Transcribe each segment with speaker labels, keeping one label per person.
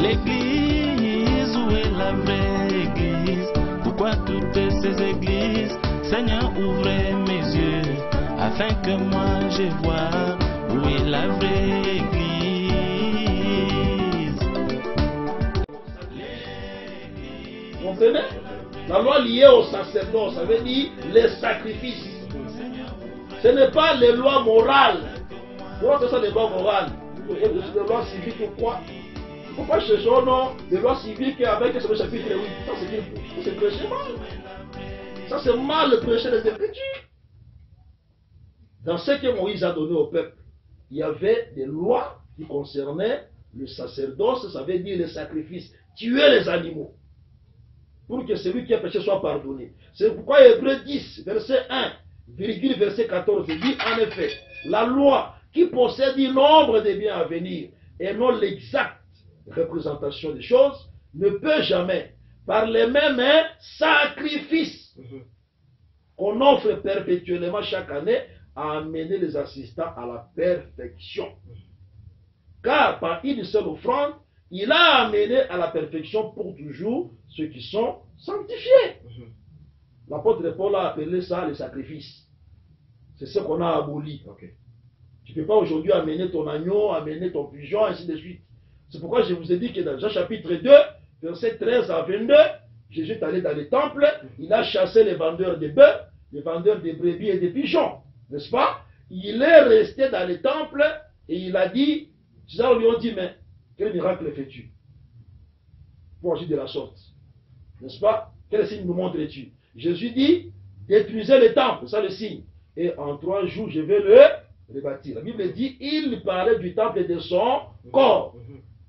Speaker 1: L'église, où est la vraie église? Pourquoi toutes ces églises? Seigneur, ouvrez mes yeux, afin que moi je vois où est la vraie église.
Speaker 2: Vous comprenez? La loi liée au sacerdoce, ça veut dire les sacrifices. Ce n'est pas les lois morales. Pourquoi ce sont les lois morales? Les lois civiques ou quoi? Il ne faut pas chercher au nom des lois civiques avec ce chapitre 8. Ça c'est prêcher mal. Ça c'est mal de prêcher les Écritures. Dans ce que Moïse a donné au peuple, il y avait des lois qui concernaient le sacerdoce, ça veut dire les sacrifices, tuer les animaux, pour que celui qui a péché soit pardonné. C'est pourquoi Hébreux 10, verset 1, virgule verset 14, dit en effet, la loi qui possède un nombre de biens à venir et non l'exacte représentation des choses, ne peut jamais, par les mêmes sacrifices qu'on offre perpétuellement chaque année, amener les assistants à la perfection. Car par une seule offrande, il a amené à la perfection pour toujours ceux qui sont sanctifiés. L'apôtre Paul a appelé ça le sacrifice. C'est ce qu'on a aboli. Tu ne peux pas aujourd'hui amener ton agneau, amener ton pigeon, ainsi de suite. C'est pourquoi je vous ai dit que dans Jean chapitre 2, verset 13 à 22, Jésus est allé dans les temples, il a chassé les vendeurs de bœufs, les vendeurs de brebis et de pigeons. N'est-ce pas? Il est resté dans les temples et il a dit, les gens lui ont dit, mais quel miracle fais-tu pour agir de la sorte? N'est-ce pas? Quel signe nous montres-tu? Jésus dit, détruisez le temple, ça le signe. Et en 3 jours, je vais le rebâtir. La Bible dit, il parlait du temple et de son corps.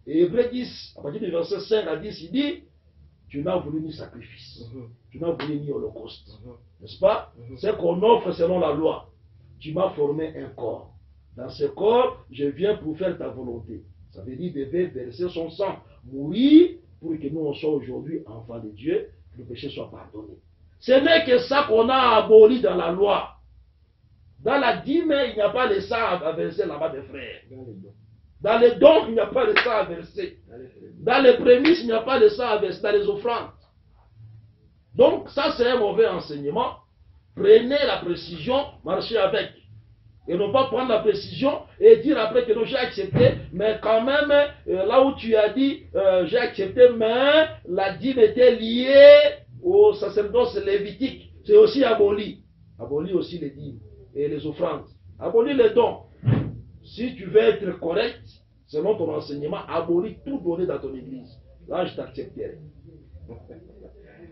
Speaker 2: Et Hébreux 10, à partir du verset 5 à 10, il dit, tu n'as voulu ni sacrifice, tu n'as voulu ni holocauste. N'est-ce pas? C'est qu'on offre selon la loi. Tu m'as formé un corps. Dans ce corps, je viens pour faire ta volonté. Ça veut dire qu'il devait verser son sang, mourir, pour que nous, on soit aujourd'hui enfants de Dieu, que le péché soit pardonné. Ce n'est que ça qu'on a aboli dans la loi. Dans la dîme, il n'y a pas de sang à verser là-bas, mes frères. Dans les dons, il n'y a pas de sang à verser. Dans les prémices, il n'y a pas de sang à verser. Dans les offrandes. Donc, ça, c'est un mauvais enseignement. Prenez la précision, marchez avec. Et non pas prendre la précision et dire après que non, j'ai accepté, mais quand même, là où tu as dit, j'ai accepté, mais la dîme était liée au sacerdoce lévitique. C'est aussi aboli. Aboli aussi les dîmes et les offrandes. Aboli les dons. Si tu veux être correct, selon ton enseignement, abolis tout donné dans ton église. Là, je t'accepterai.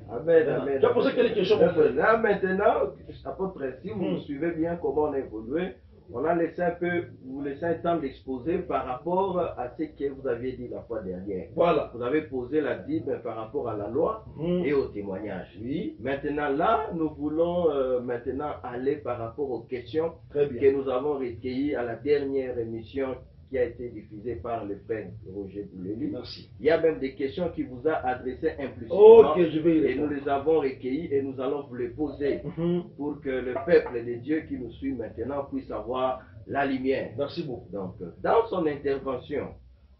Speaker 3: Amen, amen.
Speaker 2: Tu as posé quelle question, mon frère?
Speaker 3: Là, maintenant, apôtre, si vous suivez bien comment on a évolué, on a laissé un peu, vous laissez un temps d'exposer par rapport à ce que vous aviez dit la fois dernière.
Speaker 2: Voilà.
Speaker 3: Vous avez posé la Bible par rapport à la loi et au témoignage. Oui. Maintenant, là, nous voulons maintenant aller par rapport aux questions que nous avons recueillies à la dernière émission qui a été diffusée par le frère Roger Bouleli.
Speaker 2: Merci.
Speaker 3: Il y a même des questions qui vous a adressées implicitement.
Speaker 2: Ok, je vais y
Speaker 3: et nous les avons recueillies et nous allons vous les poser pour que le peuple de Dieu qui nous suit maintenant puisse avoir la lumière.
Speaker 2: Merci beaucoup.
Speaker 3: Donc, dans son intervention,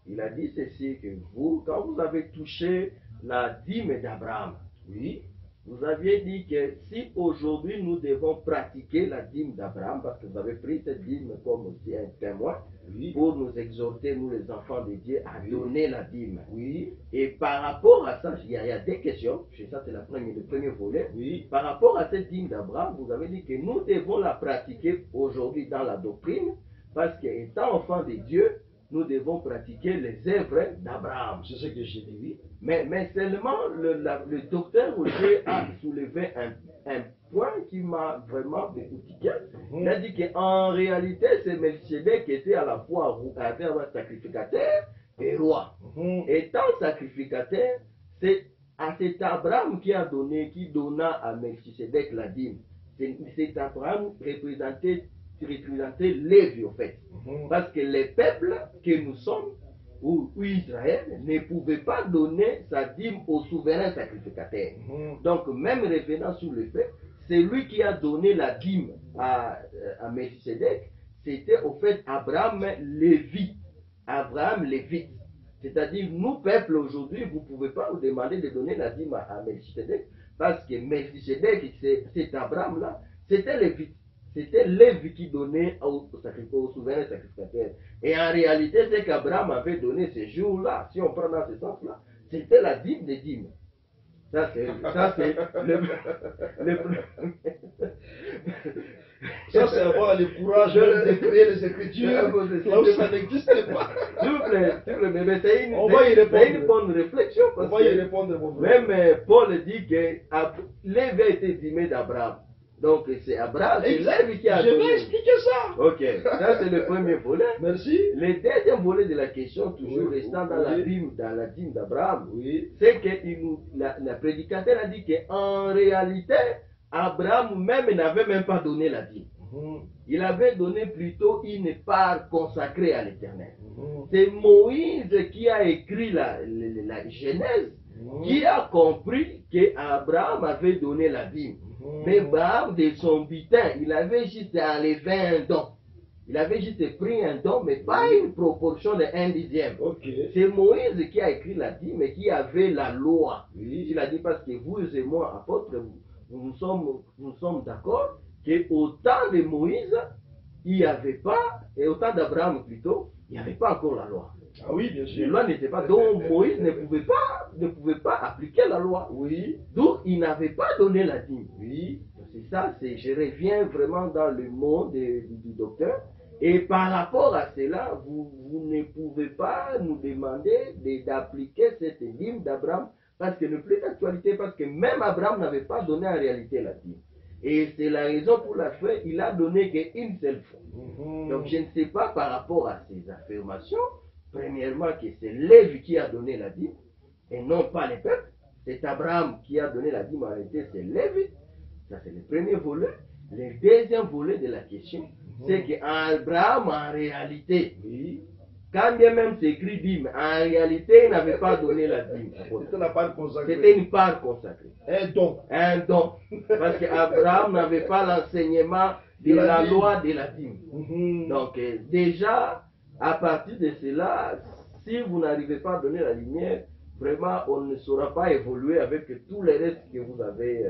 Speaker 3: il a dit ceci, que vous, quand vous avez touché la dîme d'Abraham, oui, vous aviez dit que si aujourd'hui nous devons pratiquer la dîme d'Abraham, parce que vous avez pris cette dîme comme aussi un témoin, oui, pour nous exhorter, nous les enfants de Dieu, à donner la dîme. Oui. Et par rapport à ça, il y a des questions, ça c'est le premier volet. Oui. Par rapport à cette dîme d'Abraham, vous avez dit que nous devons la pratiquer aujourd'hui dans la doctrine, parce qu'étant enfants de Dieu, nous devons pratiquer les œuvres d'Abraham.
Speaker 2: C'est ce que j'ai dit, oui.
Speaker 3: Mais seulement le docteur Roger a soulevé un point qui m'a vraiment beaucoup tiqué. Il a dit qu'en réalité, c'est Melchizedek qui était à la fois sacrificateur et roi. Étant sacrificateur, c'est à cet Abraham qui donna à Melchizedek la dîme. Cet Abraham représentait Lévi, au fait. Parce que les peuples que nous sommes, ou Israël, ne pouvait pas donner sa dîme au souverain sacrificateur. Donc, même revenant sur le fait, c'est lui qui a donné la dîme à Melchizedek, c'était au fait Abraham Lévi. Abraham Lévite. C'est-à-dire, nous, peuple, aujourd'hui, vous ne pouvez pas nous demander de donner la dîme à Melchisedec, parce que Melchisedec, cet Abraham-là, c'était Lévi qui donnait au souverain sacrificateur. Et en réalité, ce qu'Abraham avait donné ces jours-là, si on prend dans ce sens-là, c'était la dîme des dîmes. Ça, c'est
Speaker 2: Ça, c'est avoir le courage de créer les Écritures là où ça n'existe pas.
Speaker 3: S'il vous plaît, mais c'est
Speaker 2: On va y répondre.
Speaker 3: une bonne réflexion.
Speaker 2: On va y répondre, mon frère.
Speaker 3: Même Paul dit que Lévi a été dîmé d'Abraham. Donc c'est Abraham, c'est Lévi qui a
Speaker 2: Je
Speaker 3: donné.
Speaker 2: vais expliquer ça.
Speaker 3: Ok, ça c'est le premier volet.
Speaker 2: Merci.
Speaker 3: Le deuxième volet de la question, toujours
Speaker 2: Oui,
Speaker 3: restant dans
Speaker 2: oui.
Speaker 3: la dîme d'Abraham,
Speaker 2: Oui.
Speaker 3: c'est que la prédicateur a dit qu'en réalité, Abraham même n'avait même pas donné la dîme. Il avait donné plutôt une part consacrée à l'Éternel. C'est Moïse qui a écrit la Genèse, qui a compris qu'Abraham avait donné la dîme. Mais Abraham, de son butin, il avait juste enlevé un don. Il avait juste pris un don, mais pas une proportion de 1/10.
Speaker 2: Ok.
Speaker 3: C'est Moïse qui a écrit la dîme et qui avait la loi.
Speaker 2: Oui.
Speaker 3: Il a dit parce que vous et moi, apôtres, nous sommes d'accord qu'au temps de Moïse, il n'y avait pas, et au temps d'Abraham plutôt, il n'y avait pas encore la loi.
Speaker 2: Ah oui, bien
Speaker 3: La
Speaker 2: sûr.
Speaker 3: loi n'était pas, donc Moïse ne pouvait pas appliquer la loi.
Speaker 2: Oui.
Speaker 3: Donc il n'avait pas donné la dîme.
Speaker 2: Oui.
Speaker 3: C'est ça, je reviens vraiment dans le monde du docteur. Et par rapport à cela, vous ne pouvez pas nous demander d'appliquer cette dîme d'Abraham parce qu'elle n'est plus d'actualité, parce que même Abraham n'avait pas donné en réalité la dîme. Et c'est la raison pour laquelle il a donné qu'une seule fois. Donc je ne sais pas par rapport à ces affirmations, premièrement que c'est Lévi qui a donné la dîme et non pas les peuples. C'est Abraham qui a donné la dîme, en réalité c'est Lévi. Ça c'est le premier volet. Le deuxième volet de la question, c'est qu'Abraham en réalité, quand bien même c'est écrit dîme, en réalité il n'avait pas donné la dîme.
Speaker 2: C'était la part consacrée.
Speaker 3: C'était une part consacrée.
Speaker 2: Un don.
Speaker 3: Un don. Parce qu'Abraham n'avait pas l'enseignement de la loi de la dîme. Donc déjà, à partir de cela, si vous n'arrivez pas à donner la lumière, vraiment on ne saura pas évoluer avec tous les restes que vous avez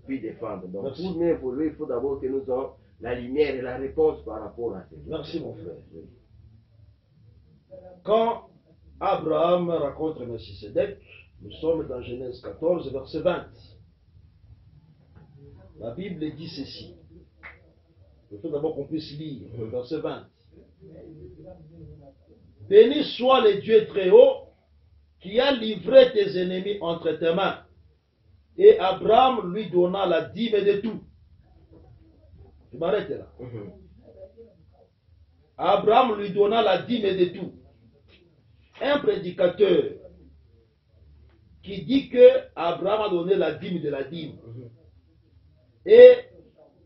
Speaker 3: pu défendre. Donc
Speaker 2: Merci.
Speaker 3: pour mieux évoluer, il faut d'abord que nous ayons la lumière et la réponse par rapport à cela.
Speaker 2: Merci, mon frère. Quand Abraham rencontre Melchisedec, nous sommes dans Genèse 14, verset 20. La Bible dit ceci. Il faut d'abord qu'on puisse lire le verset 20. Béni soit le Dieu très haut qui a livré tes ennemis entre tes mains. Et Abraham lui donna la dîme de tout. Je m'arrête là. Abraham lui donna la dîme de tout. Un prédicateur qui dit que Abraham a donné la dîme de la dîme. Et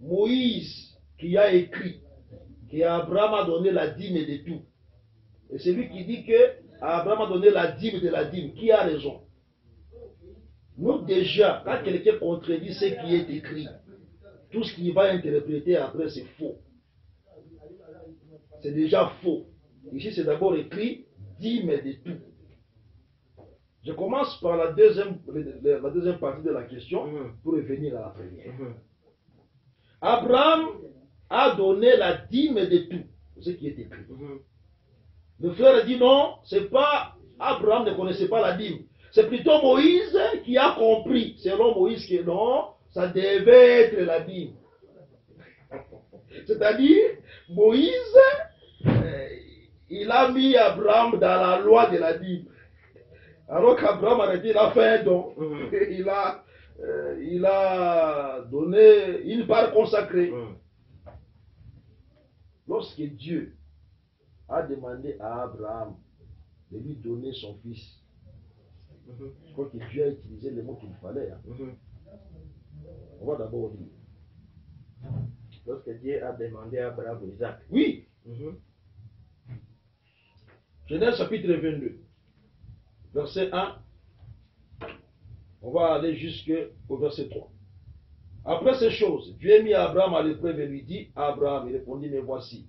Speaker 2: Moïse qui a écrit qu'Abraham a donné la dîme de tout. Et celui qui dit que Abraham a donné la dîme de la dîme, qui a raison? Nous déjà, quand quelqu'un contredit ce qui est écrit, tout ce qu'il va interpréter après c'est faux. C'est déjà faux. Ici c'est d'abord écrit dîme de tout. Je commence par la deuxième partie de la question pour revenir à la première. Abraham a donné la dîme de tout, ce qui est écrit. Le frère dit non, c'est pas Abraham ne connaissait pas la dîme. C'est plutôt Moïse qui a compris, selon Moïse, que non, ça devait être la dîme. C'est-à-dire, Moïse, il a mis Abraham dans la loi de la dîme. Alors qu'Abraham a dit, il a fait un don. Il a donné une part consacrée. Lorsque Dieu a demandé à Abraham de lui donner son fils, je crois que Dieu a utilisé les mots qu'il fallait. On va d'abord lire.
Speaker 3: Lorsque Dieu a demandé à Abraham Isaac.
Speaker 2: Oui. Genèse chapitre 22, verset 1. On va aller jusqu'au verset 3. Après ces choses, Dieu mit Abraham à l'épreuve et lui dit, Abraham, il répondit, mais voici.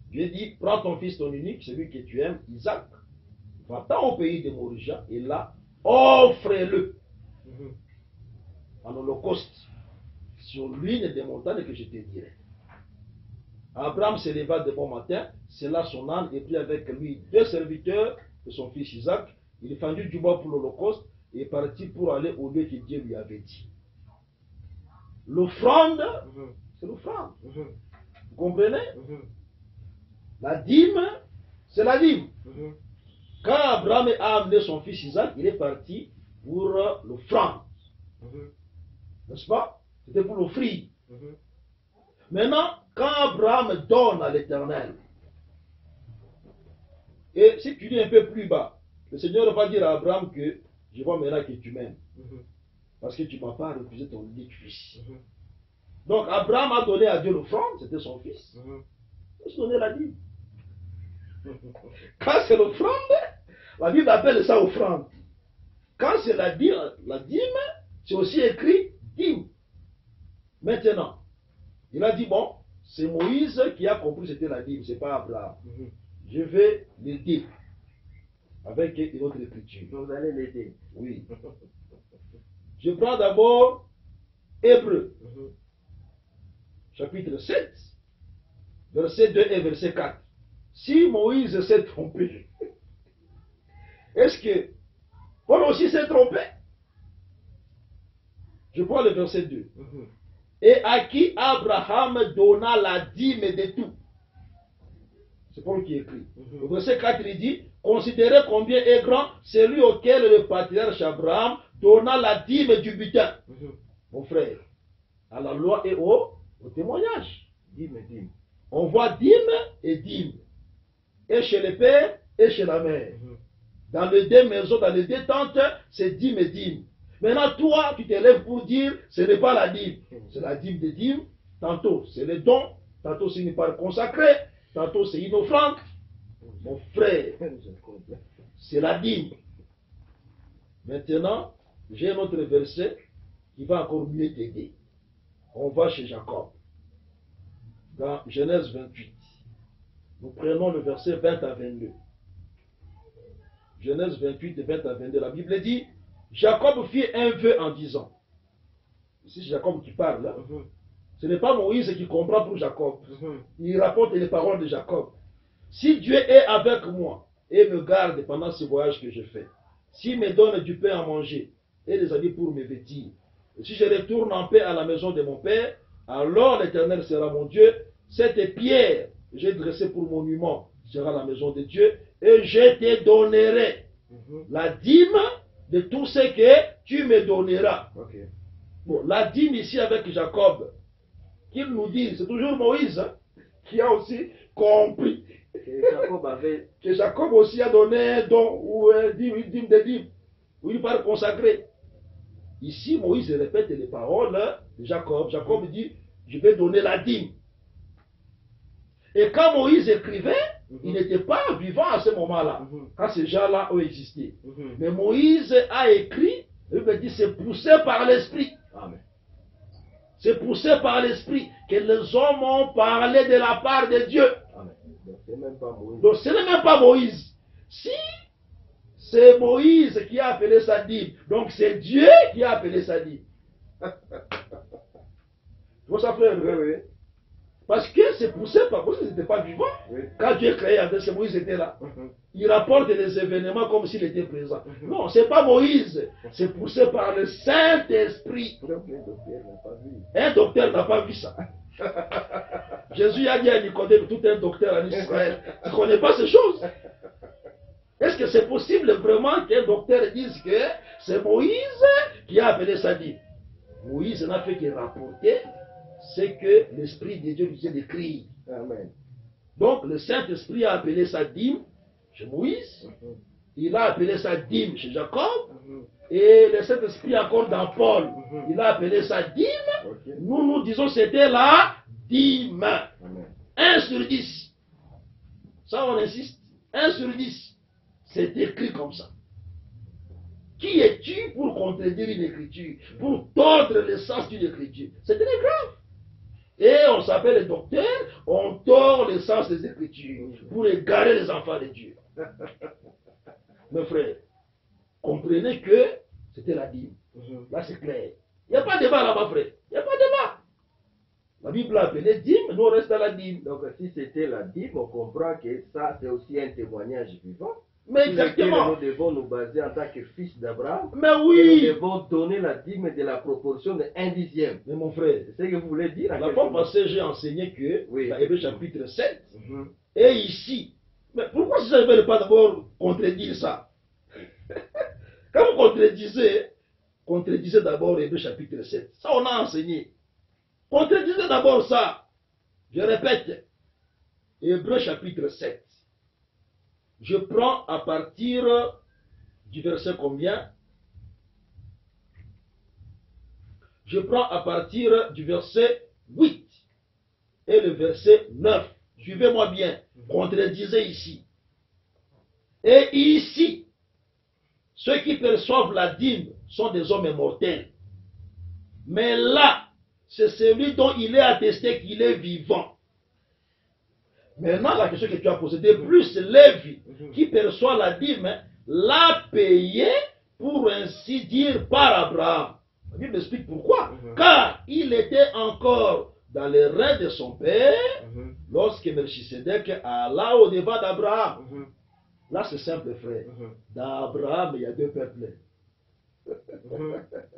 Speaker 2: Dieu dit, prends ton fils, ton unique, celui que tu aimes, Isaac, va-t'en au pays des Morigiens et là, offre-le en holocauste sur l'une des montagnes que je te dirai. Abraham se leva de bon matin, sella son âne et prit avec lui 2 serviteurs de son fils Isaac. Il fendit du bois pour l'holocauste et partit pour aller au lieu que Dieu lui avait dit. L'offrande, c'est l'offrande. Vous comprenez? La dîme, c'est la dîme. Quand Abraham a amené son fils Isaac, il est parti pour l'offrande. N'est-ce pas? C'était pour l'offrir. Maintenant, quand Abraham donne à l'Éternel, et si tu lis un peu plus bas, le Seigneur va dire à Abraham que je vois maintenant que tu m'aimes. Parce que tu ne m'as pas refusé ton unique fils. Donc Abraham a donné à Dieu l'offrande, c'était son fils. Il a donné la dîme. Quand c'est l'offrande, la Bible appelle ça offrande. Quand c'est la dîme, c'est aussi écrit dîme. Maintenant, il a dit, bon, c'est Moïse qui a compris que c'était la dîme, ce n'est pas Abraham. Je vais l'aider avec une autre écriture.
Speaker 3: Vous allez l'aider.
Speaker 2: Oui. Je prends d'abord Hébreux, chapitre 7, verset 2 et verset 4. Si Moïse s'est trompé, est-ce que Paul aussi s'est trompé? Je prends le verset 2. Et à qui Abraham donna la dîme de tout. C'est Paul qui écrit. Le verset 4, il dit, considérez combien est grand celui auquel le patriarche Abraham donna la dîme du butin. Mon frère, à la loi et au témoignage.
Speaker 3: Dîme, dîme.
Speaker 2: On voit dîme et dîme. Et chez le père et chez la mère. Dans les 2 maisons, dans les 2 tentes, c'est dîme et dîme. Maintenant, toi, tu t'élèves pour dire, ce n'est pas la dîme. C'est la dîme des dîmes. Tantôt, c'est le don. Tantôt, c'est une part consacrée. Tantôt, c'est une offrande. Mon frère, c'est la dîme. Maintenant, j'ai un autre verset qui va encore mieux t'aider. On va chez Jacob. Dans Genèse 28. Nous prenons le verset 20 à 22. Genèse 28, de 20 à 22. La Bible dit, Jacob fit un vœu en disant, c'est Jacob qui parle là. Ce n'est pas Moïse qui comprend pour Jacob. Il rapporte les paroles de Jacob. Si Dieu est avec moi et me garde pendant ce voyage que je fais, s'il me donne du pain à manger et des habits pour me vêtir, et si je retourne en paix à la maison de mon père, alors l'Éternel sera mon Dieu. Cette pierre que j'ai dressée pour monument sera la maison de Dieu, et je te donnerai la dîme de tout ce que tu me donneras. Bon, la dîme ici avec Jacob, qu'il nous dit, c'est toujours Moïse qui a aussi compris que Jacob aussi a donné un don ou une dîme de dîme, ou une part consacrée. Ici, Moïse répète les paroles de Jacob. Jacob dit, je vais donner la dîme. Et quand Moïse écrivait, il n'était pas vivant à ce moment-là, quand ces gens-là ont existé. Mais Moïse a écrit, il me dit, c'est poussé par l'Esprit. C'est poussé par l'Esprit que les hommes ont parlé de la part de Dieu. Donc ce n'est même pas Moïse. Si c'est Moïse qui a appelé sa dîme, donc c'est Dieu qui a appelé sa dîme. Vous savez, oui. Parce que c'est poussé par Moïse, n'était pas vivant. Quand Dieu créé avec Moïse était là. Il rapporte les événements comme s'il était présent. Non, ce n'est pas Moïse. C'est poussé par le Saint-Esprit. Un docteur n'a pas vu ça. Jésus a dit à Nicodème, tout un docteur en Israël, tu ne connais pas ces choses. Est-ce que c'est possible vraiment qu'un docteur dise que c'est Moïse qui a appelé sa dîme? Moïse n'a fait que rapporter ce que l'Esprit de Dieu lui disait d'écrire. Amen. Donc le Saint-Esprit a appelé sa dîme chez Moïse, il a appelé sa dîme chez Jacob, et le Saint-Esprit encore dans Paul, il a appelé sa dîme. Nous disons c'était la dîme. 1 sur 10. Ça on insiste. 1 sur 10. C'est écrit comme ça. Qui es-tu pour contredire une écriture, pour tordre le sens d'une écriture? C'est très grave. Et on s'appelle docteur, on tord le sens des écritures pour égarer les enfants de Dieu. Mes frères, comprenez que c'était la dîme. Là, c'est clair. Il n'y a pas de débat là-bas, frère. Il n'y a pas de débat. La Bible l'a appelé dîme, nous on reste à la dîme.
Speaker 3: Donc, si c'était la dîme, on comprend que ça, c'est aussi un témoignage vivant.
Speaker 2: Mais exactement.
Speaker 3: Nous devons nous baser en tant que fils d'Abraham.
Speaker 2: Mais oui.
Speaker 3: Nous devons donner la dîme de la proportion de 1/10.
Speaker 2: Mais mon frère,
Speaker 3: c'est ce que vous voulez dire.
Speaker 2: La fois passée, j'ai enseigné que,
Speaker 3: oui,
Speaker 2: dans Hébreux chapitre 7, et ici, mais pourquoi vous ne savez pas d'abord contredire ça? Quand vous contredisez d'abord Hébreux chapitre 7. Ça, on a enseigné. Contredisez d'abord ça. Je répète. Hébreux chapitre 7. Je prends à partir du verset combien? Je prends à partir du verset 8 et le verset 9. Suivez-moi bien. Contredisez ici. Et ici, ceux qui perçoivent la dîme sont des hommes immortels. Mais là, c'est celui dont il est attesté qu'il est vivant. Maintenant, la question que tu as posée, de plus, Lévi, qui perçoit la dîme, l'a payé, pour ainsi dire, par Abraham. La Bible explique pourquoi. Car il était encore dans les reins de son père, lorsque Melchisedec alla au-devant d'Abraham. Là, c'est simple, frère. Dans Abraham, il y a deux peuples.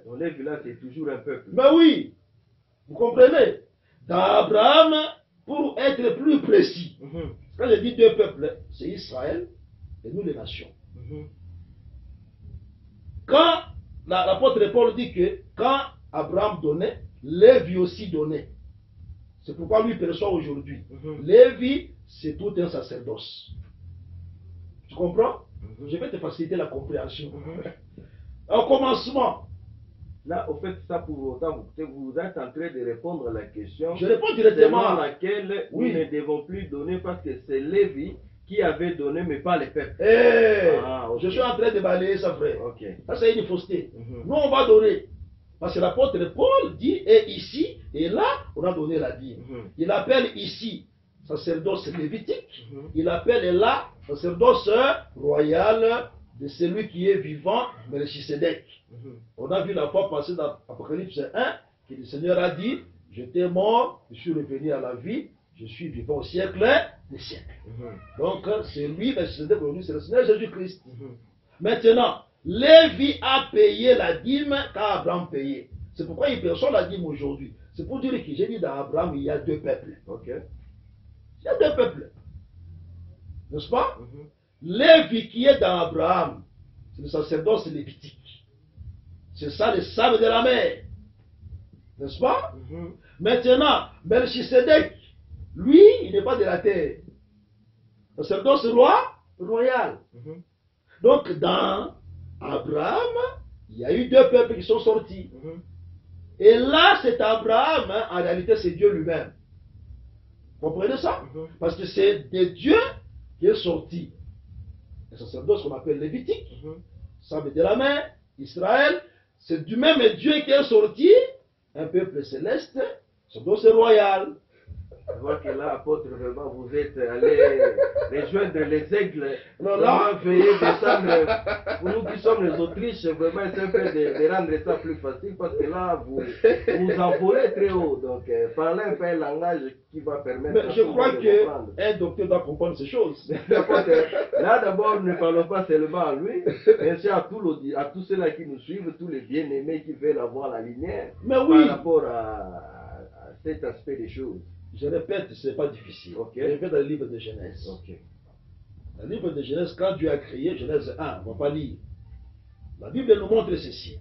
Speaker 3: Dans Lévi, là, c'est toujours un peuple.
Speaker 2: Mais oui, vous comprenez? Dans Abraham, pour être plus précis, quand je dis deux peuples, c'est Israël et nous les nations. Quand l'apôtre Paul dit que quand Abraham donnait, Lévi aussi donnait. C'est pourquoi lui perçoit aujourd'hui. Lévi, c'est tout un sacerdoce. Tu comprends? Je vais te faciliter la compréhension. Au commencement.
Speaker 3: Là, au fait, ça pour autant, vous êtes en train de répondre à la question.
Speaker 2: Je réponds directement
Speaker 3: à laquelle nous ne devons plus donner parce que c'est Lévi qui avait donné, mais pas les peuples.
Speaker 2: Okay. Je suis en train de balayer ça, frère. Ça, c'est une fausseté. Nous, on va donner. Parce que l'apôtre Paul dit, et ici, et là, on a donné la dîme. Il appelle ici sacerdoce lévitique. Il appelle là sacerdoce royal de celui qui est vivant, Melchisedec. On a vu la fois passée dans Apocalypse 1 que le Seigneur a dit, j'étais mort, je suis revenu à la vie, je suis vivant au siècle des siècles. Donc c'est lui, Melchisedec, aujourd'hui c'est le Seigneur Jésus-Christ. Maintenant, Lévi a payé la dîme qu'Abraham payait. C'est pourquoi il perçoit la dîme aujourd'hui. C'est pour dire que j'ai dit dans Abraham, il y a deux peuples. Il y a deux peuples. N'est-ce pas? Lévi qui est dans Abraham, c'est le sacerdoce lévitique. C'est ça le sable de la mer. N'est-ce pas? Maintenant, Melchisedec, lui, il n'est pas de la terre. Le sacerdoce royal. Donc, dans Abraham, il y a eu deux peuples qui sont sortis. Et là, c'est Abraham, hein, en réalité, c'est Dieu lui-même. Vous comprenez ça? Parce que c'est de Dieu qui est sorti. Le sacerdoce qu'on appelle lévitique, sable de la mer, Israël, c'est du même Dieu qui est sorti, un peuple céleste, sacerdoce royal.
Speaker 3: Je vois que là, apôtre, vraiment, vous êtes allé rejoindre les aigles.
Speaker 2: Non,
Speaker 3: veuillez descendre. Pour nous qui sommes les Autriches, vraiment, c'est un peu de rendre ça plus facile parce que là, vous envolez très haut. Donc, parlez un peu un langage qui va permettre.
Speaker 2: Mais je crois qu'un docteur doit comprendre ces choses.
Speaker 3: Là, d'abord, ne parlons pas seulement à lui, mais c'est à tous ceux-là qui nous suivent, tous les bien-aimés qui veulent avoir la lumière par rapport à cet aspect des choses.
Speaker 2: Je répète, ce n'est pas difficile. Je vais dans le livre de Genèse. Dans le livre de Genèse, quand Dieu a créé, Genèse 1, on ne va pas lire. La Bible nous montre ceci.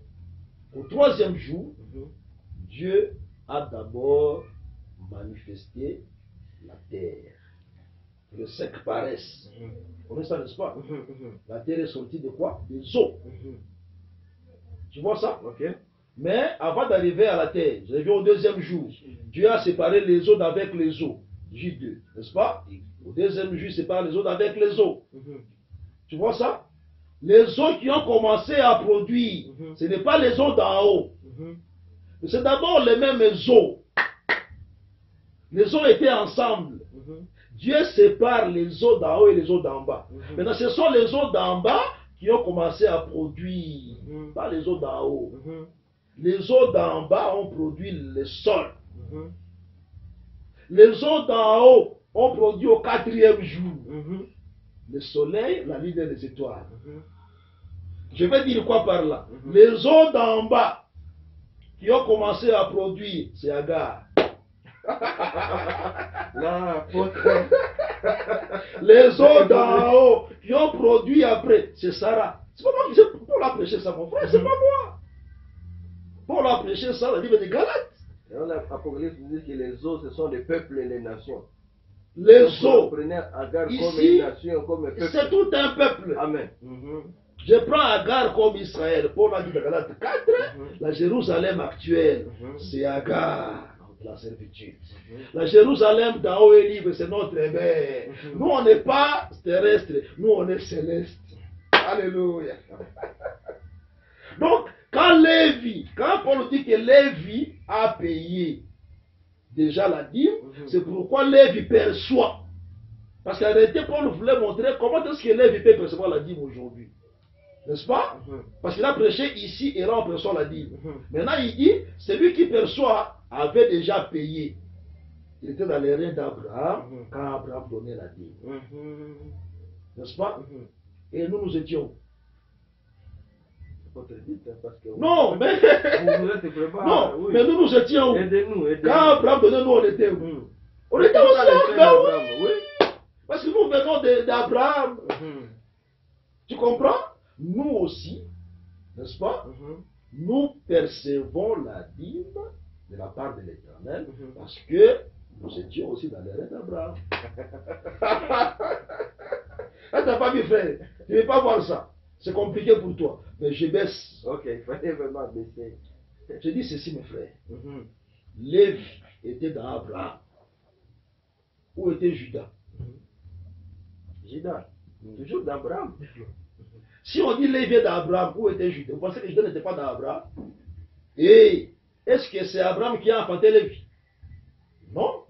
Speaker 2: Au troisième jour, Dieu a d'abord manifesté la terre. Que le sec paraisse. Vous connaissez ça, n'est-ce pas? La terre est sortie de quoi? Des eaux. Tu vois ça? Mais avant d'arriver à la terre, j'arrive au deuxième jour, Dieu a séparé les eaux d'avec les eaux. J2, n'est-ce pas? Au deuxième jour, il sépare les eaux d'avec les eaux. Tu vois ça? Les eaux qui ont commencé à produire, ce n'est pas les eaux d'en haut. C'est d'abord les mêmes eaux. Les eaux étaient ensemble. Dieu sépare les eaux d'en haut et les eaux d'en bas. Maintenant, ce sont les eaux d'en bas qui ont commencé à produire, pas les eaux d'en haut. Les eaux d'en bas ont produit le sol. Les eaux d'en haut ont produit au 4e jour. Le soleil, la lune et les étoiles. Je vais dire quoi par là? Les eaux d'en bas qui ont commencé à produire, c'est Agar. Les eaux d'en haut qui ont produit après, c'est Sarah. C'est pas moi qui sais pour la prêcher ça, mon frère, c'est pas moi. Pour la prêcher ça, la livre des Galates.
Speaker 3: Et on a Apocalypse dit que les eaux, ce sont les peuples et les nations.
Speaker 2: Les eaux,
Speaker 3: prenez Agar comme
Speaker 2: ici,
Speaker 3: une nation, comme un peuple.
Speaker 2: c'est tout un peuple.
Speaker 3: Amen.
Speaker 2: Je prends Agar comme Israël. Paul a dit dans Galates 4, la Jérusalem actuelle, c'est Agar, la servitude. La Jérusalem d'en haut est libre, c'est notre mère. Nous, on n'est pas terrestre, nous, on est céleste. Alléluia. Donc, quand Paul dit que Lévi a payé déjà la dîme, c'est pourquoi Lévi perçoit. Parce qu'en réalité, Paul voulait montrer comment est-ce que Lévi peut percevoir la dîme aujourd'hui. N'est-ce pas? Parce qu'il a prêché ici et là on perçoit la dîme. Maintenant il dit, celui qui perçoit avait déjà payé. Il était dans les reins d'Abraham quand Abraham donnait la dîme. N'est-ce pas? Et nous étions. Non, mais non,
Speaker 3: oui.
Speaker 2: mais nous étions où?
Speaker 3: Aidez-nous.
Speaker 2: Quand Abraham donnait, nous on était où? On était au sol, oui. Parce que nous venons d'Abraham. Tu comprends? Nous aussi, n'est-ce pas? Nous percevons la dîme de la part de l'Éternel parce que nous étions aussi dans les reins d'Abraham. Ah, t'as pas vu, frère? Tu ne veux pas voir ça. C'est compliqué pour toi. Mais je baisse.
Speaker 3: Ok, il fallait vraiment baisser.
Speaker 2: Je dis ceci, mes frères. Lévi était dans Abraham. Où était Judas?
Speaker 3: Judas, toujours d'Abraham.
Speaker 2: Si on dit Lévi est d'Abraham, où était Judas? Vous pensez que Judas n'était pas d'Abraham? Et est-ce que c'est Abraham qui a enfanté Lévi? Non.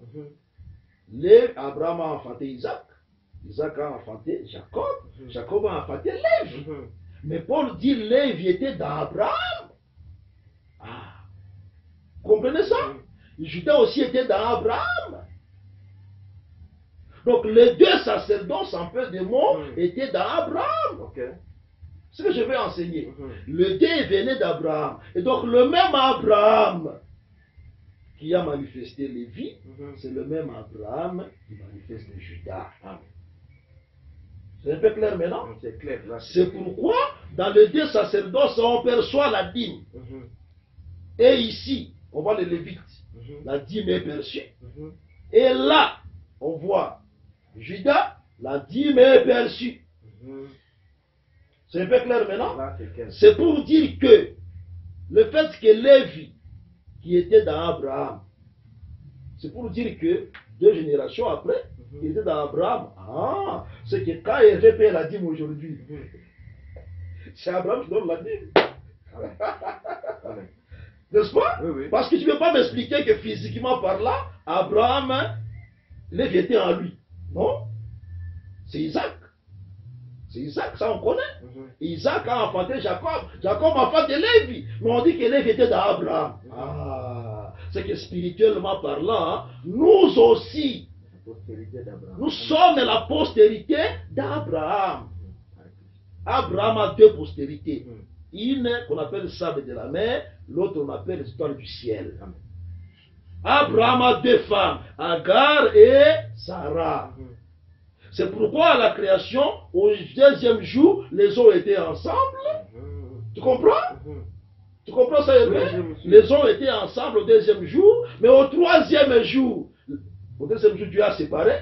Speaker 2: Abraham a enfanté Isaac. Isaac a enfanté Jacob. Jacob a enfanté Lévi. Mais Paul dit Lévi était d'Abraham. Ah. Vous comprenez ça? Judas aussi était d'Abraham. Donc les deux sacerdoces, en peu de mots, étaient d'Abraham. Ce que je vais enseigner. Le deux venait d'Abraham. Et donc le même Abraham qui a manifesté Lévi, c'est le même Abraham qui manifeste Judas. C'est un peu clair maintenant?
Speaker 3: C'est clair.
Speaker 2: C'est pourquoi dans les deux sacerdoces, on perçoit la dîme. Et ici, on voit les Lévites. La dîme est perçue. Et là, on voit Judas, la dîme est perçue. C'est un peu clair maintenant? C'est pour dire que le fait que Lévi, qui était dans Abraham, c'est pour dire que 2 générations après, il était dans Abraham. Ah, c'est que quand il paye la dîme aujourd'hui, c'est Abraham qui donne la dîme. N'est-ce pas?
Speaker 3: Oui.
Speaker 2: Parce que tu ne peux pas m'expliquer que physiquement par là, Abraham, Lévi était en lui. Non? C'est Isaac. C'est Isaac, ça on connaît. Isaac a enfanté Jacob. Jacob a enfanté Lévi. Mais on dit que Lévi était dans Abraham. Ah, c'est que spirituellement parlant, nous aussi, nous sommes la postérité d'Abraham. Abraham a 2 postérités. Une qu'on appelle le sable de la mer, l'autre on appelle les étoiles du ciel. Abraham a 2 femmes, Agar et Sarah. C'est pourquoi à la création, au 2e jour, les eaux étaient ensemble. Tu comprends? Tu comprends ça? Les eaux étaient ensemble au 2e jour, mais au 3e jour, Dieu a séparé,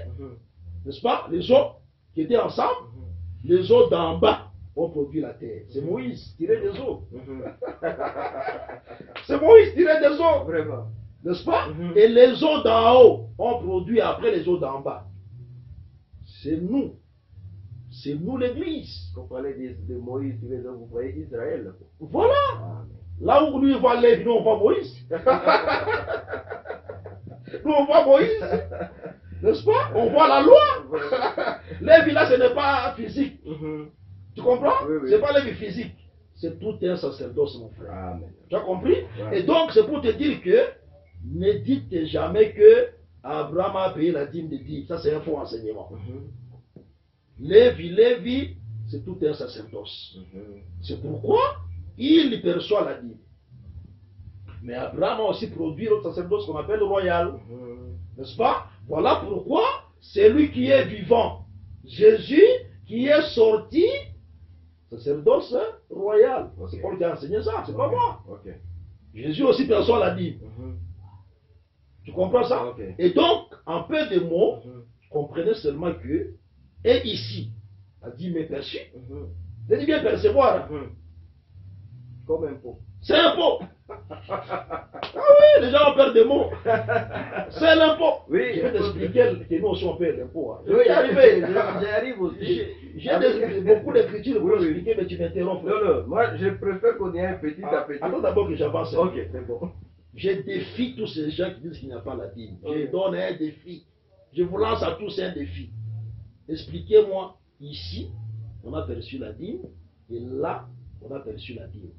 Speaker 2: n'est-ce pas? Les eaux qui étaient ensemble, les eaux d'en bas ont produit la terre. C'est Moïse tiré des eaux. C'est Moïse tiré des eaux.
Speaker 3: Vraiment.
Speaker 2: N'est-ce pas? Et les eaux d'en haut ont produit après les eaux d'en bas. C'est nous. C'est nous l'église.
Speaker 3: Quand on parlait de Moïse, vous voyez Israël.
Speaker 2: Voilà. Là où lui voit Lévi, nous on voit Moïse. Nous on voit Moïse. N'est-ce pas? On voit la loi. Lévi là, ce n'est pas physique. Tu comprends?
Speaker 3: Oui, oui.
Speaker 2: C'est pas la vie physique. C'est tout un sacerdoce, mon frère.
Speaker 3: Amen.
Speaker 2: Tu as compris?
Speaker 3: Ouais.
Speaker 2: Et donc, c'est pour te dire que ne dites jamais que Abraham a payé la dîme de dîme. Ça, c'est un faux enseignement. Lévi, c'est tout un sacerdoce. C'est pourquoi il perçoit la dîme. Mais Abraham a aussi produit l'autre sacerdoce qu'on appelle royal. N'est-ce pas? Voilà pourquoi c'est lui qui est vivant. Jésus qui est sorti, sacerdoce royal.
Speaker 3: Okay.
Speaker 2: C'est Paul qui a enseigné ça, c'est pas moi.
Speaker 3: Okay.
Speaker 2: Jésus aussi perçoit la dîme. Tu comprends ça?
Speaker 3: Okay.
Speaker 2: Et donc, en peu de mots, comprenez seulement que, et ici, la dîme est perçue. C'est dit bien percevoir.
Speaker 3: Comme un pot.
Speaker 2: C'est l'impôt. Ah oui, les gens ont peur des mots. C'est l'impôt.
Speaker 3: Oui.
Speaker 2: Je vais t'expliquer que nous aussi on paie l'impôt. Hein.
Speaker 3: Oui, j'arrive aussi.
Speaker 2: J'ai beaucoup d'écritures pour
Speaker 3: Oui,
Speaker 2: expliquer, mais tu m'interromps.
Speaker 3: Non, non, moi je préfère qu'on ait un petit à petit.
Speaker 2: Attends d'abord que j'avance.
Speaker 3: Ok, c'est bon.
Speaker 2: Je défie tous ces gens qui disent qu'il n'y a pas la dîme.
Speaker 3: Ok.
Speaker 2: Je donne un défi. Je vous lance à tous un défi. Expliquez-moi, ici, on a perçu la dîme, et là, on a perçu la dîme.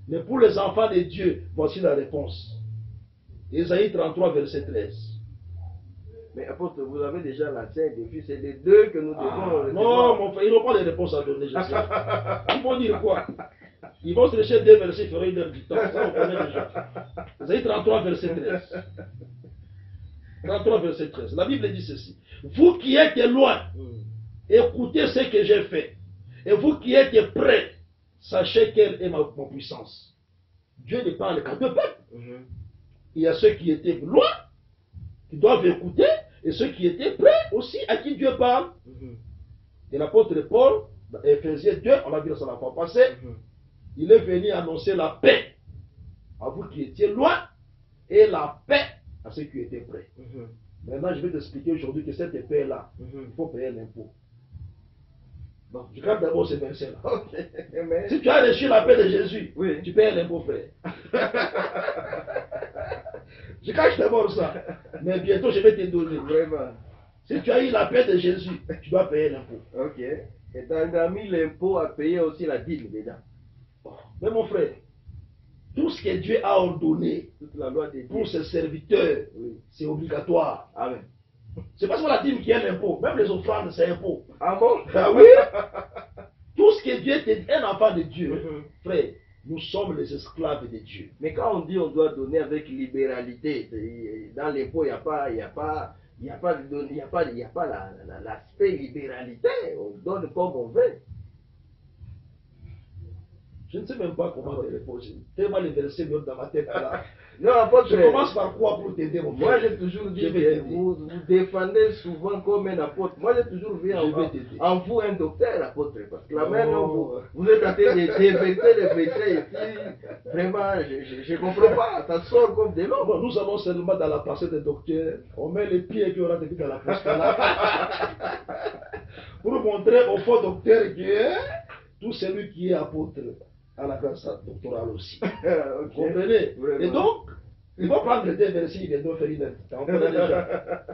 Speaker 2: Mais pour les enfants de Dieu, voici la réponse. Ésaïe 33, verset 13.
Speaker 3: Mais apôtre, vous avez déjà lancé un défi, c'est les deux que nous devons.
Speaker 2: Non, mon frère, ils n'ont pas les réponses à donner, je sais. Ils vont dire quoi? Ils vont se lécher deux versets, ils feront une heure du temps. Ça, on connaît déjà. Ésaïe 33, verset 13. 33, verset 13. La Bible dit ceci. Vous qui êtes loin, écoutez ce que j'ai fait. Et vous qui êtes près, sachez quelle est ma puissance. Dieu ne parle qu'à deux peuples. Il y a ceux qui étaient loin, qui doivent écouter, et ceux qui étaient près aussi, à qui Dieu parle. Et l'apôtre Paul, dans Ephésiens 2, on l'a vu ça la fois passée, il est venu annoncer la paix à vous qui étiez loin, et la paix à ceux qui étaient près. Maintenant, je vais t'expliquer aujourd'hui que cette paix-là, il faut payer l'impôt. Bon, je garde d'abord ces versets-là.
Speaker 3: Okay.
Speaker 2: Si tu as reçu la paix de Jésus,
Speaker 3: oui,
Speaker 2: tu payes l'impôt, frère. Je cache d'abord ça. Mais bientôt, je vais te donner.
Speaker 3: Vraiment.
Speaker 2: Si tu as eu la paix de Jésus, tu dois payer l'impôt.
Speaker 3: Ok. Et tu as mis l'impôt à payer aussi la dîme dedans.
Speaker 2: Mais mon frère, tout ce que Dieu a ordonné
Speaker 3: toute la loi de Dieu
Speaker 2: pour ses serviteurs,
Speaker 3: oui,
Speaker 2: c'est obligatoire.
Speaker 3: Amen.
Speaker 2: C'est pas seulement la dîme qui est l'impôt. Même les offrandes, c'est impôt.
Speaker 3: Ah bon?
Speaker 2: Ah oui. Tout ce que Dieu te dit, un enfant de Dieu, frère, nous sommes les esclaves de Dieu.
Speaker 3: Mais quand on dit on doit donner avec libéralité, dans l'impôt, il n'y a pas l'aspect libéralité. On donne comme on veut.
Speaker 2: Je ne sais même pas comment te répondre. Tellement les versets me dans ma tête là.
Speaker 3: Non, apôtre,
Speaker 2: je commence par quoi pour t'aider, mon frère?
Speaker 3: Moi, j'ai toujours dit que vous défendez souvent comme un apôtre. Moi, j'ai toujours vu en vous un docteur, apôtre. Parce que là maintenant, vous êtes en train de déverser les versets ici. Vraiment, je ne comprends pas. Ça sort comme des noms.
Speaker 2: Bon, nous avons seulement dans la pensée des docteurs, on met les pieds qui aura depuis dans la poche là. Pour montrer au faux docteur que tout celui qui est apôtre à la grâce doctorale aussi.
Speaker 3: Okay.
Speaker 2: Vous comprenez?
Speaker 3: Vraiment.
Speaker 2: Et donc, il va prendre des versets, il vient de faire une on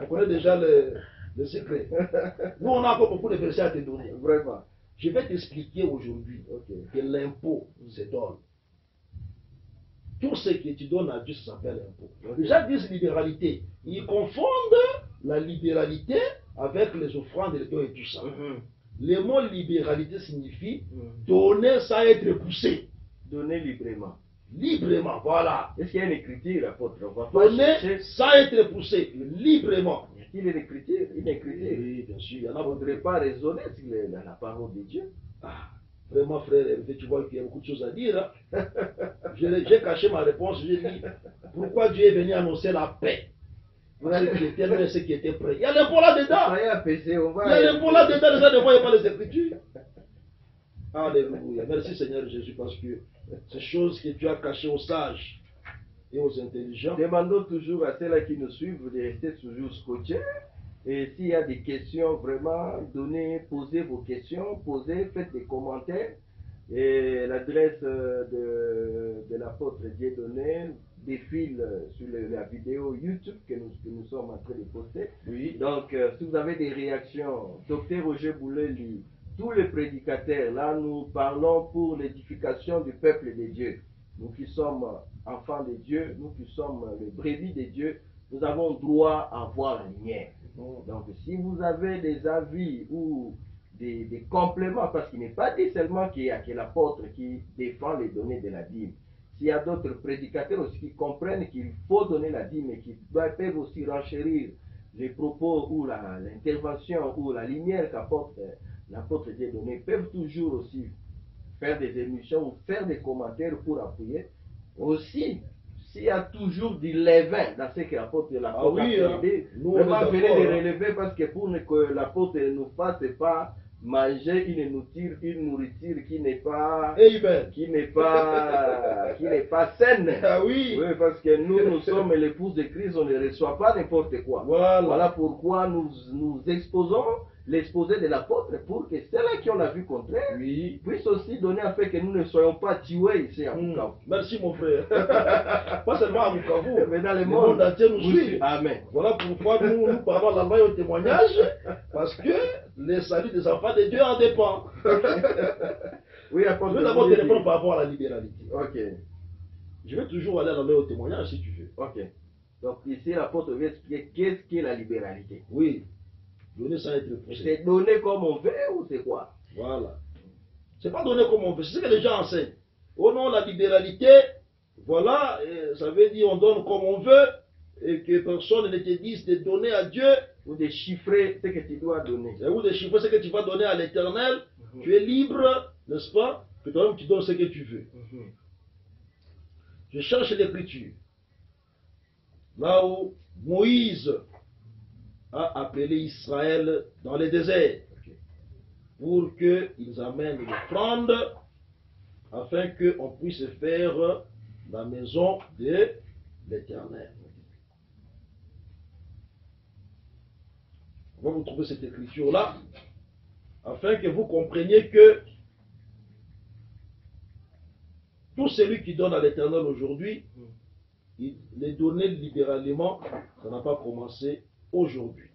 Speaker 2: connaît déjà le secret. Nous, on a encore beaucoup de versets à te donner.
Speaker 3: Vraiment.
Speaker 2: Je vais t'expliquer aujourd'hui que l'impôt se donne. Tout ce que tu donnes à Dieu, ça s'appelle impôt. Les gens disent libéralité. Ils confondent la libéralité avec les offrandes, les dons et tout ça. Le mot libéralité signifie donner sans être poussé.
Speaker 3: Donner librement.
Speaker 2: Librement, voilà.
Speaker 3: Est-ce qu'il y a une écriture, apôtre?
Speaker 2: Donner sans être poussé, librement.
Speaker 3: Y a-t-il une écriture? Une écriture?
Speaker 2: Oui, bien sûr. Il y en a.
Speaker 3: On ne voudrait pas raisonner sur la parole de Dieu.
Speaker 2: Ah, vraiment, frère, tu vois qu'il y a beaucoup de choses à dire. Hein? J'ai caché ma réponse. J'ai dit pourquoi Dieu est venu annoncer la paix. Ceux qui étaient loin, ceux qui étaient prêts. Il y a l'impôt là-dedans. Il y a l'impôt là-dedans. Les gens ne voient pas les écritures. Alléluia. Merci Seigneur Jésus parce que ces choses que tu as cachées aux sages et aux intelligents.
Speaker 3: Demandons toujours à ceux-là qui nous suivent de rester toujours scotchés. Et s'il y a des questions, vraiment, posez vos questions, faites des commentaires. Et l'adresse de l'apôtre Dieudonné défile sur la vidéo YouTube que nous sommes en train de poster.
Speaker 2: Oui.
Speaker 3: Donc, si vous avez des réactions, Dr Roger Bouleli tous les prédicateurs, là nous parlons pour l'édification du peuple de Dieu. Nous qui sommes enfants de Dieu, nous qui sommes les brebis de Dieu, nous avons droit à voir la lumière. Donc si vous avez des avis ou des compléments, parce qu'il n'est pas dit seulement qu'il y a que l'apôtre qui défend les données de la dîme. S'il y a d'autres prédicateurs aussi qui comprennent qu'il faut donner la dîme et qui peuvent aussi renchérir les propos ou l'intervention ou la lumière qu'apporte l'apôtre Dieu donné, peuvent toujours aussi faire des émissions ou faire des commentaires pour appuyer. Aussi, s'il y a toujours du levain dans ce que l'apôtre a dit, vraiment venez de relever parce que pour que l'apôtre ne nous fasse pas manger une nourriture qui n'est pas saine.
Speaker 2: Ah oui.
Speaker 3: Oui, parce que nous sommes l'épouse de Christ, on ne reçoit pas n'importe quoi. Voilà pourquoi nous exposons l'exposé de l'apôtre pour que ceux-là qui ont la vue contraire puissent aussi donner afin que nous ne soyons pas tués ici à Bukavu.
Speaker 2: Merci mon frère. Pas seulement à Bukavu,
Speaker 3: mais dans le
Speaker 2: monde entier nous suit.
Speaker 3: Amen.
Speaker 2: Voilà pourquoi nous parlons la main au témoignage, parce que le salut des enfants de Dieu en dépend.
Speaker 3: Oui,
Speaker 2: je vais d'abord te répondre par rapport à la libéralité.
Speaker 3: Ok.
Speaker 2: Je vais toujours aller à la main au témoignage si tu veux.
Speaker 3: Ok. Donc ici l'apôtre veut expliquer qu'est-ce qu'est la libéralité.
Speaker 2: Oui. Donner sans être poussé.
Speaker 3: C'est donner comme on veut ou c'est quoi?
Speaker 2: Voilà. C'est pas donner comme on veut, c'est ce que les gens enseignent. Oh non, la libéralité, voilà, ça veut dire on donne comme on veut et que personne ne te dise de donner à Dieu.
Speaker 3: Ou de chiffrer ce que tu dois donner.
Speaker 2: Ou de chiffrer ce que tu vas donner à l'Éternel. Tu es libre, n'est-ce pas? Que toi-même tu donnes ce que tu veux. Je cherche l'Écriture. Là où Moïse a appelé Israël dans le désert pour qu'ils amènent l'offrande afin qu'on puisse faire la maison de l'Éternel. On va vous trouver cette écriture-là afin que vous compreniez que tout celui qui donne à l'Éternel aujourd'hui, il les donné libéralement, ça n'a pas commencé aujourd'hui.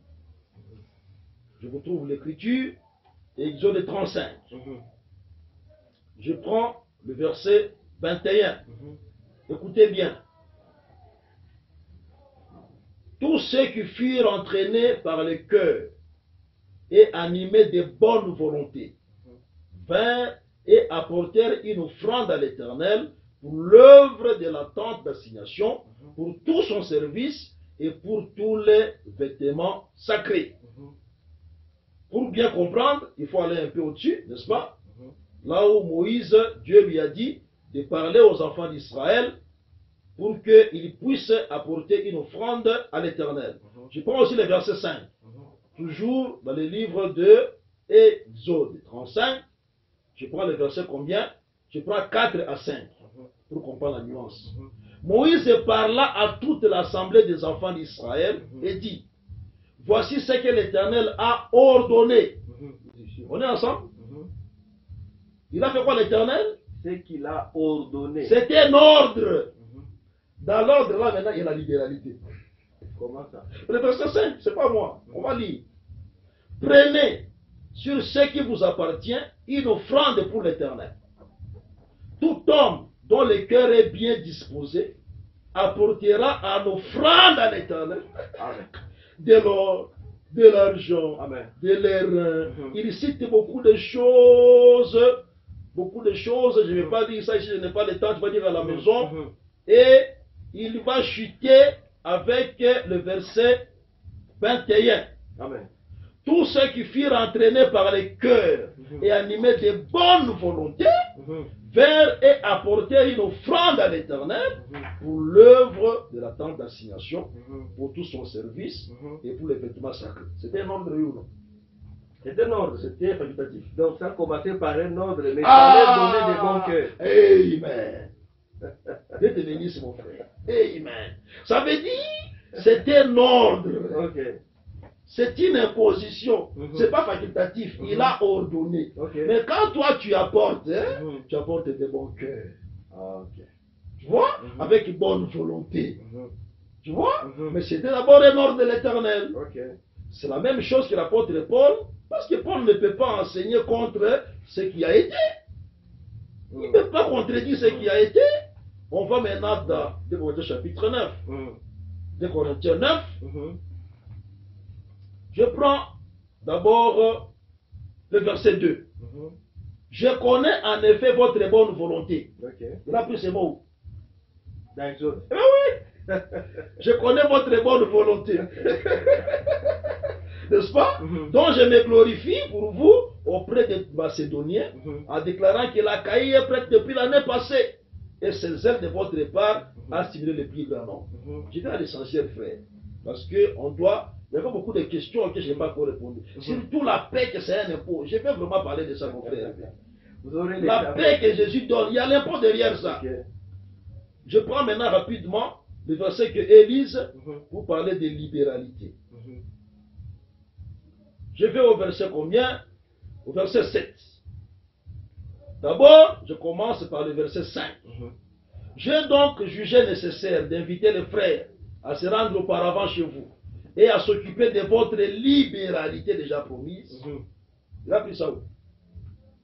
Speaker 2: Je vous trouve l'écriture, Exode 35. Je prends le verset 21. Écoutez bien. Tous ceux qui furent entraînés par le cœur et animés de bonne volonté vinrent et apportèrent une offrande à l'Éternel pour l'œuvre de la tente d'assignation, pour tout son service et pour tous les vêtements sacrés. Pour bien comprendre, il faut aller un peu au-dessus, n'est-ce pas? Là où Moïse, Dieu lui a dit de parler aux enfants d'Israël pour qu'ils puissent apporter une offrande à l'Éternel. Je prends aussi le verset 5. Toujours dans le livre de Exode 35. Je prends le verset combien? Je prends 4 à 5 pour comprendre la nuance. Moïse parla à toute l'assemblée des enfants d'Israël et dit: voici ce que l'Éternel a ordonné. On est ensemble? Il a fait quoi l'Éternel?
Speaker 3: Ce qu'il a ordonné.
Speaker 2: C'était un ordre. Dans l'ordre là maintenant il y a la libéralité.
Speaker 3: Comment ça?
Speaker 2: Le verset 5, c'est pas moi. On va lire. Prenez sur ce qui vous appartient une offrande pour l'Éternel. Tout homme dont le cœur est bien disposé apportera en offrande à l'Éternel de l'or, de l'argent, de l'airain. Il cite beaucoup de choses. Beaucoup de choses. Je ne vais pas dire ça ici, je n'ai pas le temps, je vais dire à la maison. Et il va chuter avec le verset 21.
Speaker 3: Amen.
Speaker 2: Tous ceux qui furent entraînés par les cœurs et animés de bonne volonté vinrent et apportèrent une offrande à l'Éternel pour l'œuvre de la tente d'assignation, pour tout son service et pour les vêtements sacrés. C'était un ordre ou non? C'était un ordre, c'était facultatif.
Speaker 3: Donc ça commençait par un ordre, mais ça allait donner des bons cœurs.
Speaker 2: Amen. Dieu te bénisse mon frère. Amen. Ça veut dire, c'est un ordre. C'est une imposition. C'est pas facultatif. Il a ordonné. Mais quand toi tu apportes, tu apportes des bons cœurs. Tu vois? Avec bonne volonté. Tu vois? Mais c'était d'abord un ordre de l'Éternel. C'est la même chose que l'apôtre Paul Parce que Paul ne peut pas enseigner contre ce qui a été. Il ne peut pas contredire ce qui a été. On va maintenant dans 2 Corinthiens chapitre 9. 2 Corinthiens 9. Je prends d'abord le verset 2. Je connais en effet votre bonne volonté. Il a pris ce mot.
Speaker 3: Dans Exode.
Speaker 2: Eh oui. Je connais votre bonne volonté. N'est-ce pas? Donc je me glorifie pour vous auprès des Macédoniens en déclarant que la Caïe est prête depuis l'année passée. Et c'est zèle de votre part à stimuler le plus grand nombre. J'étais à l'essentiel, frère. Parce qu'on doit. Il y avait beaucoup de questions auxquelles je n'ai pas encore répondu. Surtout la paix que c'est un impôt. Je vais vraiment parler de ça, mon frère.
Speaker 3: Vous aurez
Speaker 2: La paix que Jésus donne, il y a l'impôt derrière ça.
Speaker 3: Okay.
Speaker 2: Je prends maintenant rapidement le verset que Élise pour parler de libéralité. Je vais au verset combien? Au verset 7. D'abord, je commence par le verset 5. J'ai donc jugé nécessaire d'inviter les frères à se rendre auparavant chez vous et à s'occuper de votre libéralité déjà promise. Il a pris ça où?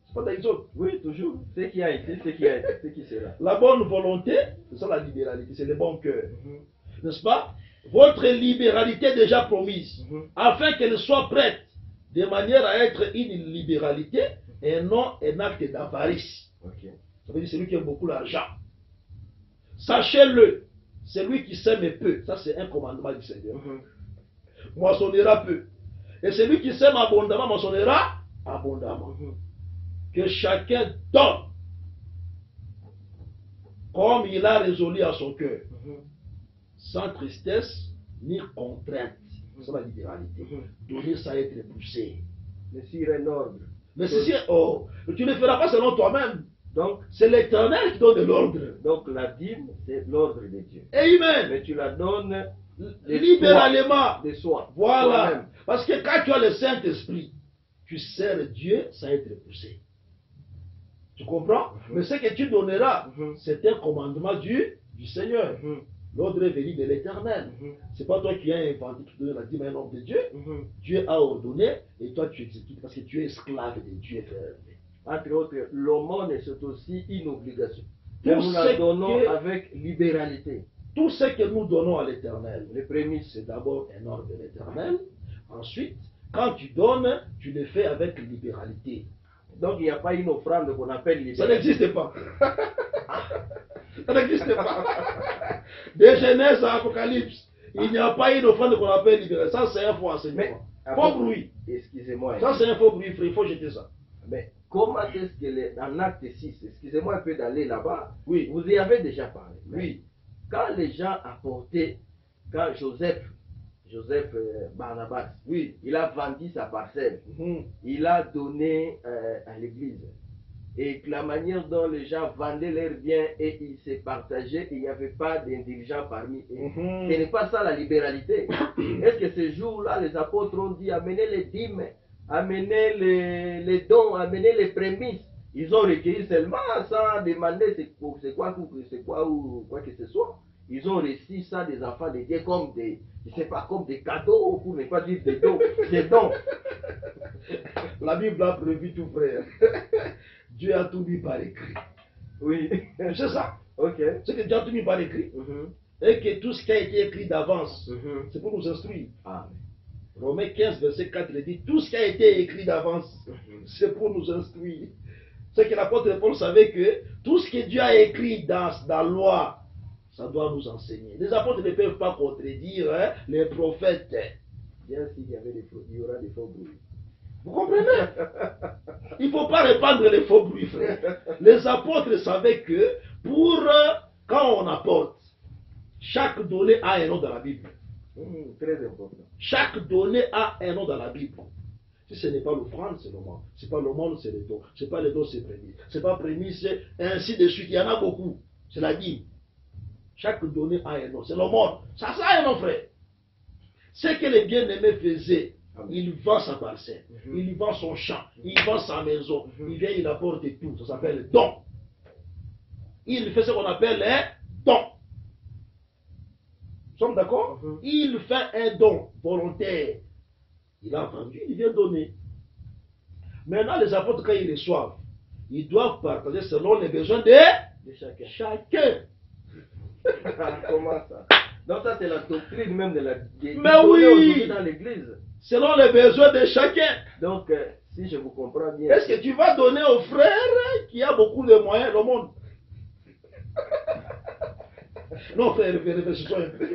Speaker 2: C'est pas d'Exode.
Speaker 3: Oui, toujours. Ce qui a été, ce qui a été, ce qui sera.
Speaker 2: La bonne volonté, c'est ça la libéralité, c'est le bon cœur. N'est-ce pas? Votre libéralité déjà promise, afin qu'elle soit prête, de manière à être une libéralité et non un acte d'avarice. Ça veut dire celui qui aime beaucoup l'argent. Sachez-le, celui qui sème peu, ça c'est un commandement du Seigneur, moissonnera peu. Et celui qui sème abondamment moissonnera abondamment. Que chacun donne comme il a résolu à son cœur, sans tristesse ni contrainte. C'est la libéralité. Donner ça être poussé.
Speaker 3: Mais s'il est un ordre.
Speaker 2: Mais si tu ne feras pas selon toi-même.
Speaker 3: Donc,
Speaker 2: c'est l'Éternel qui donne de l'ordre.
Speaker 3: Donc la dîme, c'est l'ordre de Dieu.
Speaker 2: Amen.
Speaker 3: Mais tu la donnes
Speaker 2: libéralement.
Speaker 3: De soi.
Speaker 2: Voilà. Parce que quand tu as le Saint-Esprit, tu sers Dieu sans être poussé. Tu comprends? Mais ce que tu donneras, c'est un commandement du Seigneur. L'ordre est venu de l'Éternel. C'est pas toi qui as inventé, tu donnes la dîme à un homme de Dieu. Dieu a ordonné et toi tu exécutes parce que tu es esclave de Dieu.
Speaker 3: Entre autres, l'aumône c'est aussi une obligation. Nous la donnons avec libéralité.
Speaker 2: Tout ce que nous donnons à l'Éternel, les prémices, c'est d'abord un ordre de l'Éternel. Ensuite, quand tu donnes, tu le fais avec libéralité.
Speaker 3: Donc il n'y a pas une offrande qu'on appelle libéralité.
Speaker 2: Ça n'existe pas. Ça n'existe pas. De Genèse à Apocalypse, il n'y a pas une offrande qu'on appelle libéralité. Ça, c'est un faux enseignement. Faux bruit.
Speaker 3: Excusez-moi.
Speaker 2: Ça, c'est un faux bruit, frère. Il faut jeter ça.
Speaker 3: Mais comment est-ce que dans l'acte 6, excusez-moi un peu d'aller là-bas,
Speaker 2: oui.
Speaker 3: Vous y avez déjà parlé.
Speaker 2: Oui.
Speaker 3: Quand les gens apportaient, quand Joseph Barnabas,
Speaker 2: oui,
Speaker 3: il a vendu sa parcelle, il a donné à l'église. Et la manière dont les gens vendaient leurs biens et ils se partageaient, il n'y avait pas d'indigents parmi eux. Ce n'est pas ça la libéralité. Est-ce que ce jour-là, les apôtres ont dit amenez les dîmes, amenez les dons, amenez les prémices? Ils ont recueilli seulement sans demander c'est quoi ou quoi que ce soit. Ils ont reçu ça des enfants de Dieu comme des, je sais pas, comme des cadeaux, pour ne pas dire des dons. Des dons.
Speaker 2: La Bible a prévu tout, frère. Dieu a tout mis par écrit.
Speaker 3: Oui.
Speaker 2: C'est ça.
Speaker 3: Ok.
Speaker 2: C'est que Dieu a tout mis par écrit. Et que tout ce qui a été écrit d'avance, c'est pour nous instruire.
Speaker 3: Ah.
Speaker 2: Romains 15, verset 4, il dit tout ce qui a été écrit d'avance, c'est pour nous instruire. C'est que l'apôtre Paul savait que tout ce que Dieu a écrit dans la loi, ça doit nous enseigner. Les apôtres ne peuvent pas contredire les prophètes.
Speaker 3: Bien s'il y avait il y aura des faux bruits.
Speaker 2: Vous comprenez? Il ne faut pas répandre les faux bruits, frère. Les apôtres savaient que quand on apporte, chaque donnée a un nom dans la Bible.
Speaker 3: Très important.
Speaker 2: Chaque donnée a un nom dans la Bible. Si ce n'est pas l'offrande, c'est l'aumône. Ce n'est pas l'aumône, c'est le don. Ce n'est pas le don, c'est prémisse. Ce n'est pas prémisse, c'est ainsi de suite. Il y en a beaucoup. C'est la dîme. Chaque donnée a un nom. C'est l'aumône. Ça a un nom, frère. Ce que les bien-aimés faisaient, il vend sa parcelle, il vend son champ, il vend sa maison, il vient, il apporte tout. Ça s'appelle don. Il fait ce qu'on appelle un don. Nous sommes d'accord? Il fait un don volontaire. Il a vendu, il vient donner. Maintenant, les apôtres, quand ils reçoivent, ils doivent partager selon les besoins de
Speaker 3: chacun.
Speaker 2: chacun.
Speaker 3: Comment ça? Donc ça c'est la doctrine même de la
Speaker 2: Mais oui,
Speaker 3: dans l'église.
Speaker 2: selon les besoins de chacun.
Speaker 3: Donc si je vous comprends bien.
Speaker 2: Est-ce que tu vas donner au frère qui a beaucoup de moyens dans le monde? Non, frère, réfléchissons un peu.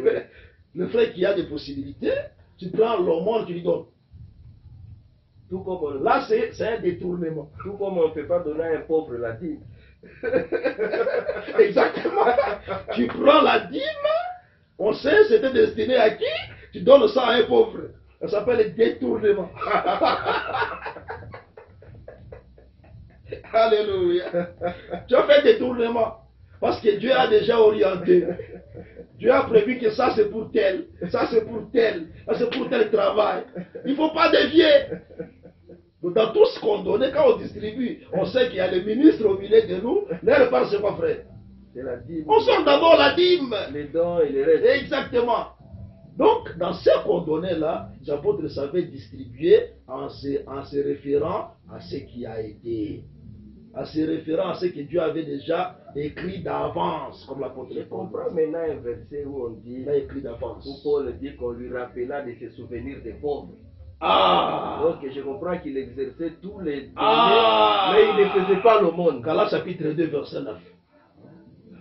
Speaker 2: Le frère qui a des possibilités, tu prends le monde, tu lui donnes.
Speaker 3: Tout comme on,
Speaker 2: Là, c'est un détournement.
Speaker 3: tout comme on ne peut pas donner à un pauvre la dîme.
Speaker 2: Exactement. Tu prends la dîme, on sait c'était destiné à qui, tu donnes ça à un pauvre. Ça s'appelle le détournement. Alléluia. Tu as fait détournement. Parce que Dieu a déjà orienté. Dieu a prévu que ça c'est pour tel, ça c'est pour tel, ça c'est pour tel travail. Il ne faut pas dévier. Donc, dans tout ce qu'on donnait, quand on distribue, on sait qu'il y a le ministre au milieu de nous. Leur part, c'est quoi, frère?
Speaker 3: C'est la dîme.
Speaker 2: On sort d'abord la dîme.
Speaker 3: Les dons et les restes.
Speaker 2: Exactement. Donc, dans ce qu'on donnait là, les apôtres savaient distribuer en se référant à ce qui a été, en se référant à ce que Dieu avait déjà écrit d'avance, comme l'apôtre
Speaker 3: Je
Speaker 2: Paul.
Speaker 3: comprends maintenant un verset où on dit,
Speaker 2: Il a écrit d'avance.
Speaker 3: où Paul dit qu'on lui rappela de se souvenir des pauvres.
Speaker 2: Ah!
Speaker 3: Donc je comprends qu'il exerçait tous les dons,
Speaker 2: Ah!
Speaker 3: mais il ne faisait pas l'aumône.
Speaker 2: Galates chapitre 2, verset 9.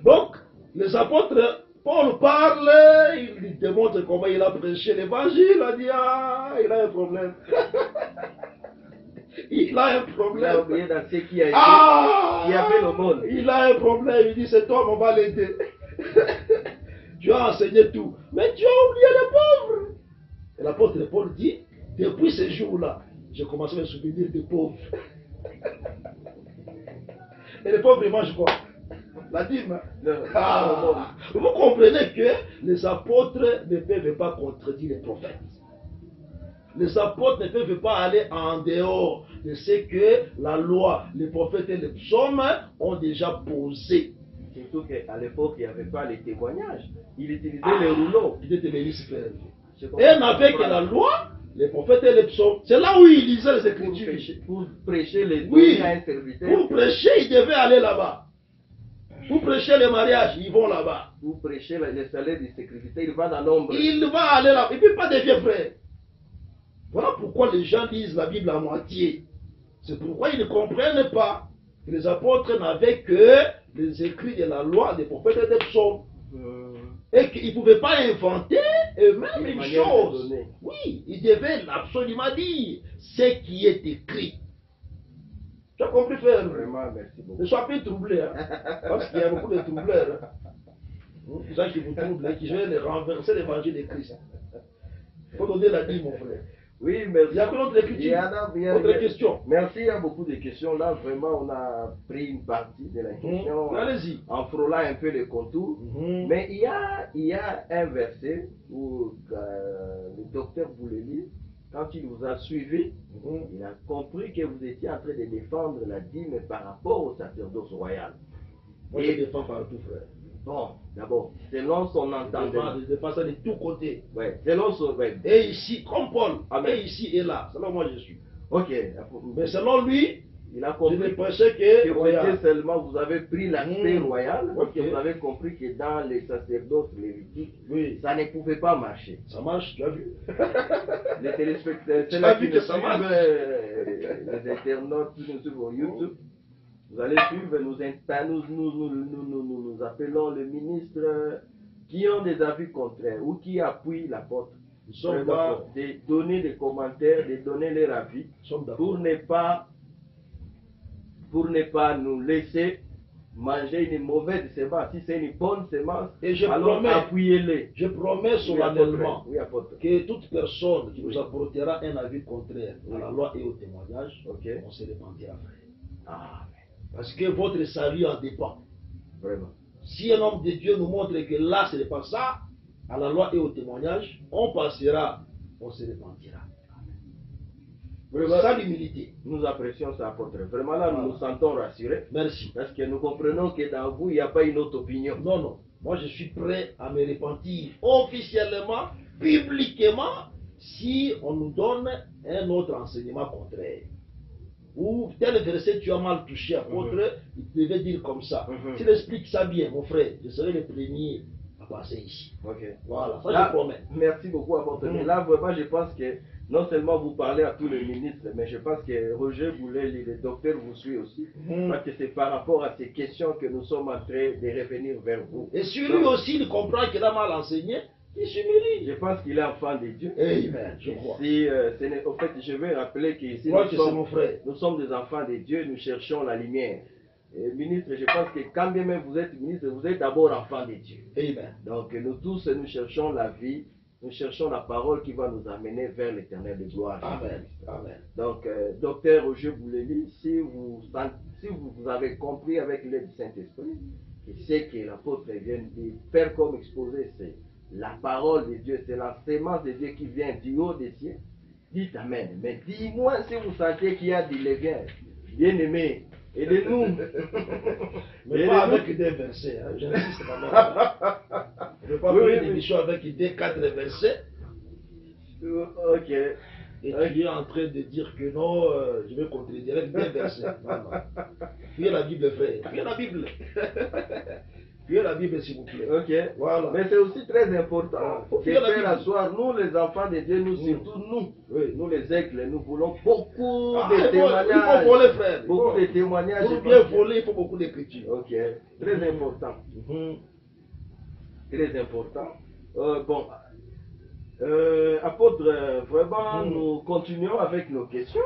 Speaker 2: Donc, les apôtres, Paul parle, il démontre comment il a prêché l'évangile, il a dit, ah, il a un problème. Il a un
Speaker 3: Il a
Speaker 2: problème.
Speaker 3: oublié dans ce qui a été,
Speaker 2: Ah!
Speaker 3: qui a fait l'aumône.
Speaker 2: Il a un problème, il dit, cet homme, on va l'aider. Tu as enseigné tout, mais tu as oublié les pauvres. Et l'apôtre Paul dit, depuis ce jour-là, j'ai commencé à me souvenir des pauvres. Et les pauvres, ils mangent quoi? La dîme. Ah, vous comprenez que les apôtres ne peuvent pas contredire les prophètes. Les apôtres ne peuvent pas aller en dehors de ce que la loi, les prophètes et les psaumes ont déjà posé.
Speaker 3: Surtout qu'à l'époque, il n'y avait pas les témoignages. Il utilisait les rouleaux.
Speaker 2: Il était bénisse, frère.
Speaker 3: Je
Speaker 2: Et
Speaker 3: comprends.
Speaker 2: n'avait que la loi, les prophètes et les psaumes. C'est là où il lisait les Écritures.
Speaker 3: Pour prêcher les
Speaker 2: Oui.
Speaker 3: dons à un serviteur.
Speaker 2: Pour prêcher, il devait aller là-bas. Pour prêcher les mariages, ils vont là-bas.
Speaker 3: Pour prêcher le salaire du sécurité, il va dans l'ombre.
Speaker 2: Il va aller là-bas. Il ne peut pas dévier, frère. Voilà pourquoi les gens lisent la Bible à moitié. C'est pourquoi ils ne comprennent pas que les apôtres n'avaient que les écrits de la loi, des prophètes et des psaumes. Et qu'ils ne pouvaient pas inventer eux-mêmes une
Speaker 3: manière de
Speaker 2: chose.
Speaker 3: donner.
Speaker 2: Oui, ils devaient absolument dire ce qui est écrit. Tu as compris, frère?
Speaker 3: Vraiment, merci beaucoup.
Speaker 2: Ne sois plus troublé, hein, parce qu'il y a beaucoup de troubleurs. Hein. Les gens qui vous troublent, hein, qui veulent renverser l'évangile de Christ. Il faut donner la vie, mon frère.
Speaker 3: Oui, merci.
Speaker 2: Il y a plein d'autres
Speaker 3: Il y en
Speaker 2: écritures.
Speaker 3: a-
Speaker 2: Autre question.
Speaker 3: Merci, il y a beaucoup de questions. Là, vraiment, on a pris une partie de la question
Speaker 2: Allez-y.
Speaker 3: en frôlant un peu les contours. Mais il y a un verset où le docteur Bouleli, quand il vous a suivi, il a compris que vous étiez en train de défendre la dîme par rapport au sacerdoce royal.
Speaker 2: Moi, je défends partout, frère.
Speaker 3: Bon, d'abord, selon son
Speaker 2: Je
Speaker 3: entendement.
Speaker 2: défends ça de tous côtés.
Speaker 3: Ouais, selon son. Ouais.
Speaker 2: Et ici, comme Paul,
Speaker 3: Amen.
Speaker 2: et ici et là. Selon moi, je suis.
Speaker 3: Ok.
Speaker 2: Mais selon lui,
Speaker 3: Il a
Speaker 2: je
Speaker 3: compris
Speaker 2: ne
Speaker 3: que
Speaker 2: prêchais que
Speaker 3: vous
Speaker 2: royal.
Speaker 3: étiez seulement, vous avez pris l'aspect royal, parce que
Speaker 2: Ok.
Speaker 3: vous avez compris que dans les sacerdoces lévitiques,
Speaker 2: Oui,
Speaker 3: ça ne pouvait pas marcher.
Speaker 2: ça marche, tu as vu.
Speaker 3: Les téléspectateurs,
Speaker 2: Tu
Speaker 3: ceux-là
Speaker 2: as
Speaker 3: qui
Speaker 2: vu
Speaker 3: nous
Speaker 2: que ça
Speaker 3: suivent,
Speaker 2: marche.
Speaker 3: les internautes qui nous suivent sur YouTube, vous allez suivre, nous appelons le ministre qui ont des avis contraires ou qui appuient l'apôtre.
Speaker 2: Nous sommes
Speaker 3: Vraiment,
Speaker 2: d'accord.
Speaker 3: de donner des commentaires, de donner leur avis,
Speaker 2: Nous sommes d'accord.
Speaker 3: pour ne pas nous laisser manger une mauvaise semence. Si c'est une bonne semence,
Speaker 2: Et je
Speaker 3: alors
Speaker 2: promets,
Speaker 3: appuyez-les.
Speaker 2: je promets
Speaker 3: Oui,
Speaker 2: solennellement
Speaker 3: apôtre. Oui, apôtre.
Speaker 2: que toute personne qui
Speaker 3: Oui.
Speaker 2: nous apportera un avis contraire à
Speaker 3: Oui.
Speaker 2: la loi et au témoignage,
Speaker 3: Ok.
Speaker 2: on se répandira, frère.
Speaker 3: Ah,
Speaker 2: Parce que votre salut en dépend.
Speaker 3: vraiment.
Speaker 2: Si un homme de Dieu nous montre que là, ce n'est pas ça, à la loi et au témoignage, on passera, on se répandira.
Speaker 3: Vraiment,
Speaker 2: Ça, l'humilité.
Speaker 3: nous apprécions ça, apôtre. Vraiment, là, nous nous sentons rassurés.
Speaker 2: Merci.
Speaker 3: Parce que nous comprenons que dans vous, il n'y a pas une autre opinion.
Speaker 2: Non, non. Moi, je suis prêt à me repentir officiellement, publiquement, si on nous donne un autre enseignement contraire. Ou tel verset tu as mal touché, apôtre, il devait dire comme ça. S'il explique ça bien, mon frère, je serai le premier à passer ici.
Speaker 3: Ok.
Speaker 2: Voilà, ça
Speaker 3: Là,
Speaker 2: je promets.
Speaker 3: merci beaucoup, apôtre. Mais là, vraiment, je pense que non seulement vous parlez à tous les ministres, mais je pense que Roger Bouleli, le docteur, vous suit aussi. Parce que c'est par rapport à ces questions que nous sommes en train de revenir vers vous.
Speaker 2: Et si lui aussi il comprend qu'il a mal enseigné, il s'humilie.
Speaker 3: Je pense qu'il est enfant de Dieu.
Speaker 2: Amen, je crois.
Speaker 3: En fait, je vais rappeler qu'ici,
Speaker 2: Je crois que c'est mon frère.
Speaker 3: nous sommes des enfants de Dieu, nous cherchons la lumière. Et ministre, je pense que quand bien même vous êtes ministre, vous êtes d'abord enfant de Dieu.
Speaker 2: Amen.
Speaker 3: Donc nous tous, nous cherchons la vie, nous cherchons la parole qui va nous amener vers l'éternel de gloire.
Speaker 2: Amen. Amen.
Speaker 3: Donc, docteur Roger Bouleli, si vous avez compris avec l'aide du Saint-Esprit, et c'est que l'apôtre vient de faire comme exposé, c'est la parole de Dieu, c'est la sémence de Dieu qui vient du haut des cieux. Dites Amen. Mais dis-moi si vous sentez qu'il y a du levain, bien-aimé, aidez-nous.
Speaker 2: Mais pas avec des versets, hein. J'insiste quand même. Je ne veux pas faire une émission avec des 4 versets.
Speaker 3: Ok.
Speaker 2: Et tu es en train de dire que non, je vais contredire avec des versets. Non, non. Fuyez la Bible, frère. Fuyez la Bible. Fuyez la Bible, s'il vous plaît.
Speaker 3: Ok.
Speaker 2: Voilà.
Speaker 3: Mais c'est aussi très important de
Speaker 2: Fuyez la
Speaker 3: faire
Speaker 2: Bible.
Speaker 3: asseoir, nous les enfants de Dieu, nous surtout nous,
Speaker 2: Oui.
Speaker 3: nous les aigles, nous voulons beaucoup
Speaker 2: Ah,
Speaker 3: de
Speaker 2: il
Speaker 3: témoignages.
Speaker 2: faut voler, frère.
Speaker 3: Beaucoup de témoignages.
Speaker 2: Pour bien voler, il faut beaucoup d'écriture.
Speaker 3: Ok. Très important. Très important. Bon. Apôtre, vraiment, nous continuons avec nos questions.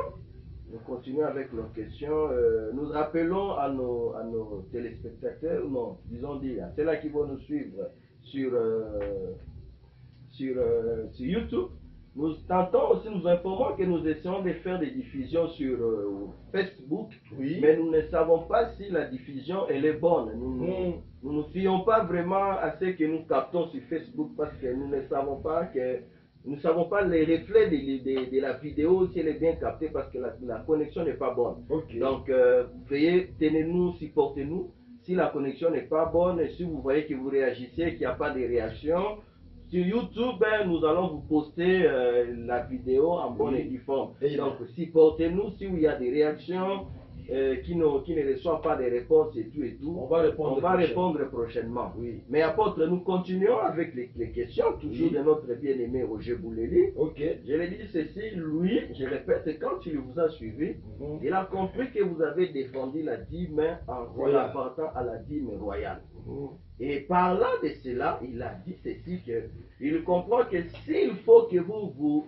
Speaker 3: Nous continuons avec nos questions. Nous rappelons à nos téléspectateurs, non, disons dire, à ceux-là qui vont nous suivre sur YouTube. Nous tentons aussi, nous informons que nous essayons de faire des diffusions sur Facebook,
Speaker 2: Oui.
Speaker 3: mais nous ne savons pas si la diffusion elle est bonne. Nous ne nous fions pas vraiment à ce que nous captons sur Facebook parce que nous ne savons pas les reflets de la vidéo si elle est bien captée parce que la connexion n'est pas bonne.
Speaker 2: Ok.
Speaker 3: Donc, veuillez, tenez-nous, supportez-nous. Si la connexion n'est pas bonne et si vous voyez que vous réagissez, qu'il n'y a pas de réaction, sur YouTube, nous allons vous poster la vidéo en bonne et due forme.
Speaker 2: Et
Speaker 3: donc, supportez-nous si il y a des réactions qui ne reçoivent pas de réponses et tout.
Speaker 2: On va répondre
Speaker 3: prochainement.
Speaker 2: Oui.
Speaker 3: Mais apôtre, nous continuons avec les questions, toujours de notre bien-aimé Roger Bouleli.
Speaker 2: Ok.
Speaker 3: Je l'ai dit ceci, lui, je répète, quand il vous a suivi, il a compris que vous avez défendu la dîme en appartenant à la dîme royale. Et parlant de cela, il a dit ceci, que il comprend que s'il faut que vous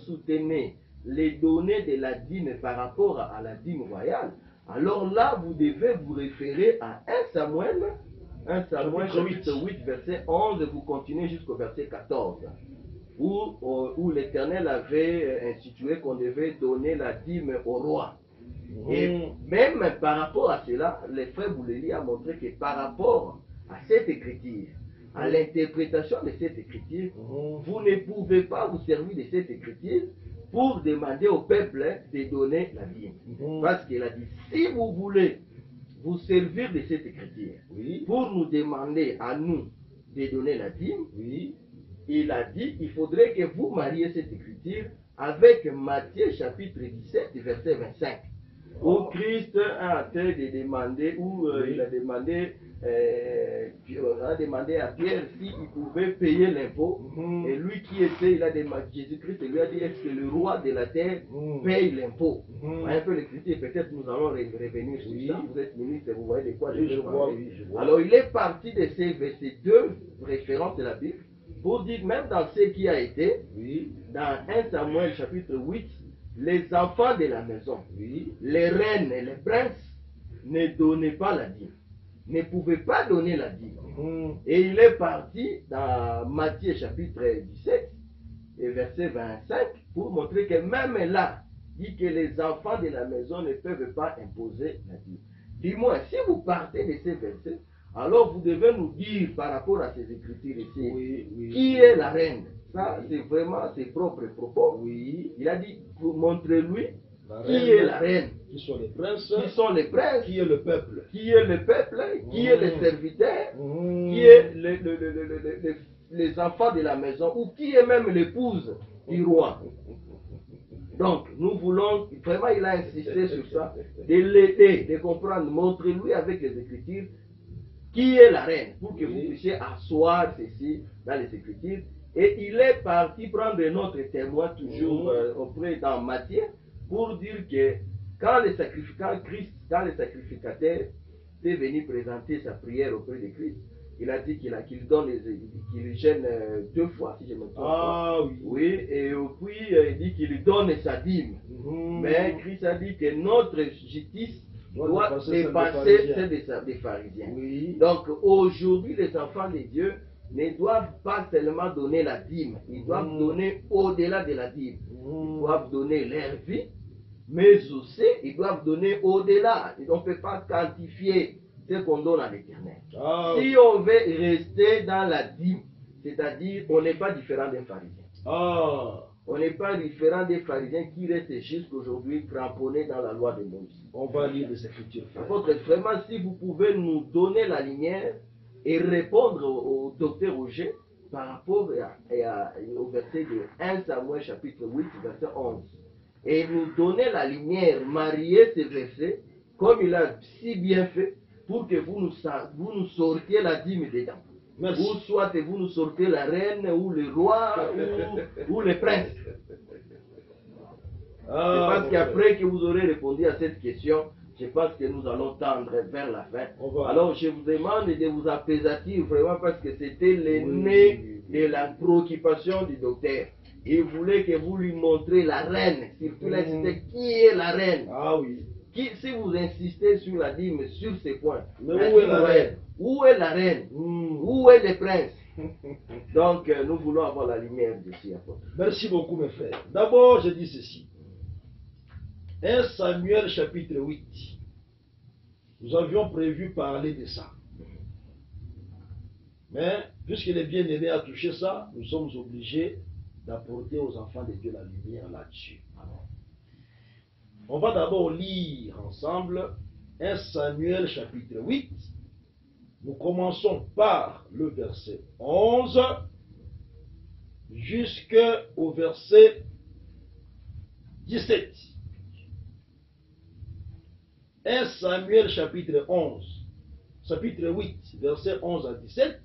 Speaker 3: soutenez les données de la dîme par rapport à la dîme royale, alors là, vous devez vous référer à 1 Samuel chapitre 8, verset 11, vous continuez jusqu'au verset 14, où l'Éternel avait institué qu'on devait donner la dîme au roi. Et même par rapport à cela, le frère Bouleli a montré que par rapport à cette écriture, à l'interprétation de cette écriture, vous ne pouvez pas vous servir de cette écriture pour demander au peuple de donner la dîme. Parce qu'il a dit, si vous voulez vous servir de cette écriture pour nous demander à nous de donner la dîme, il a dit, il faudrait que vous mariez cette écriture avec Matthieu chapitre 17, verset 25. Où Christ a demandé, il a demandé à Pierre s'il pouvait payer l'impôt. Et lui qui était, il a demandé, Jésus-Christ lui a dit, est-ce que le roi de la terre paye l'impôt? Un peu l'écriture, peut-être nous allons revenir sur ça. Vous êtes ministre, vous voyez de quoi je parle. Alors il est parti de ces deux références de la Bible pour dire, même dans ce qui a été, dans 1 Samuel chapitre 8, les enfants de la maison, les reines et les princes ne donnaient pas la dîme, ne pouvaient pas donner la dîme. Et il est parti dans Matthieu chapitre 17 et verset 25 pour montrer que même là, dit que les enfants de la maison ne peuvent pas imposer la dîme. Dis-moi, si vous partez de ces versets, alors vous devez nous dire par rapport à ces écritures ici, qui est la reine? Ça, c'est vraiment ses propres propos. Il a dit, montrez-lui qui est la reine.
Speaker 2: Qui sont les princes?
Speaker 3: Qui sont les princes?
Speaker 2: Qui est le peuple?
Speaker 3: Qui est le peuple? Qui est les serviteurs? Qui est les enfants de la maison? Ou qui est même l'épouse du roi? Donc, nous voulons, vraiment, il a insisté sur ça, de l'aider, de comprendre, montrez-lui avec les Écritures qui est la reine, pour que vous puissiez asseoir ceci dans les Écritures. Et il est parti prendre notre témoin toujours auprès dans Matthieu, pour dire que quand le sacrificateur est venu présenter sa prière auprès de Christ, il a dit qu'il gêne 2 fois, si je me trompe.
Speaker 2: Ah oui.
Speaker 3: Oui, et puis il dit qu'il donne sa dîme. Mais Christ a dit que notre justice doit dépasser celle des pharisiens.
Speaker 2: Oui.
Speaker 3: Donc aujourd'hui, les enfants de Dieu ne doivent pas seulement donner la dîme, ils doivent donner au-delà de la dîme. Ils doivent donner leur vie, mais aussi ils doivent donner au-delà. On ne peut pas quantifier ce qu'on donne à l'Éternel.
Speaker 2: Ah.
Speaker 3: Si on veut rester dans la dîme, c'est-à-dire on n'est pas différent des pharisiens.
Speaker 2: Ah.
Speaker 3: On n'est pas différent des pharisiens qui restent jusqu'aujourd'hui cramponnés dans la loi de Moïse.
Speaker 2: On va lire les Écritures.
Speaker 3: Apôtre, vraiment, si vous pouvez nous donner la lumière et répondre au docteur Roger par rapport au verset de 1 Samuel chapitre 8, verset 11. Et nous donner la lumière, marier ces versets, comme il a si bien fait, pour que vous nous sortiez la dîme dedans.
Speaker 2: Merci.
Speaker 3: Ou soit vous nous sortez la reine, ou le roi, ou le prince. Je pense qu'après que vous aurez répondu à cette question, je pense que nous allons tendre vers la fin. Alors je vous demande de vous apaisatir vraiment parce que c'était le nez de la préoccupation du docteur. Il voulait que vous lui montrez la reine, surtout là, c'était qui est la reine.
Speaker 2: Ah oui.
Speaker 3: Si vous insistez sur la dîme, sur ces points,
Speaker 2: mais où est la reine?
Speaker 3: Où est la reine? Où est le prince? Donc nous voulons avoir la lumière d'ici.
Speaker 2: Merci beaucoup mes frères. D'abord je dis ceci. 1 Samuel chapitre 8. Nous avions prévu parler de ça. Mais puisque le bien-aimé a touché ça, nous sommes obligés d'apporter aux enfants de Dieu la lumière là-dessus. On va d'abord lire ensemble 1 Samuel chapitre 8. Nous commençons par le verset 11 jusqu'au verset 17. 1 Samuel chapitre 8, verset 11 à 17.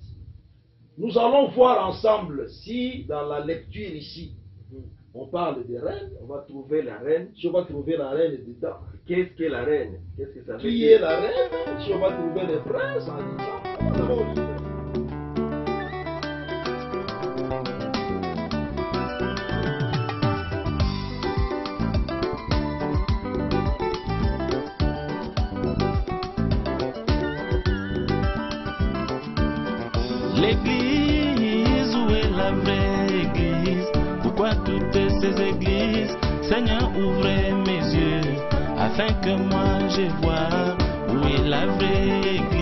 Speaker 2: Nous allons voir ensemble si dans la lecture ici, on parle de reine.
Speaker 3: On va trouver la reine.
Speaker 2: Si on va trouver la reine dedans.
Speaker 3: Qu'est-ce qu'est la reine? Qu'est-ce que ça veut dire?
Speaker 2: Qui est la reine? Si on va trouver le prince en disant.
Speaker 1: L'église, où est la vraie église? Pourquoi toutes ces églises? Seigneur, ouvrez mes yeux, afin que moi je voie où est la vraie église.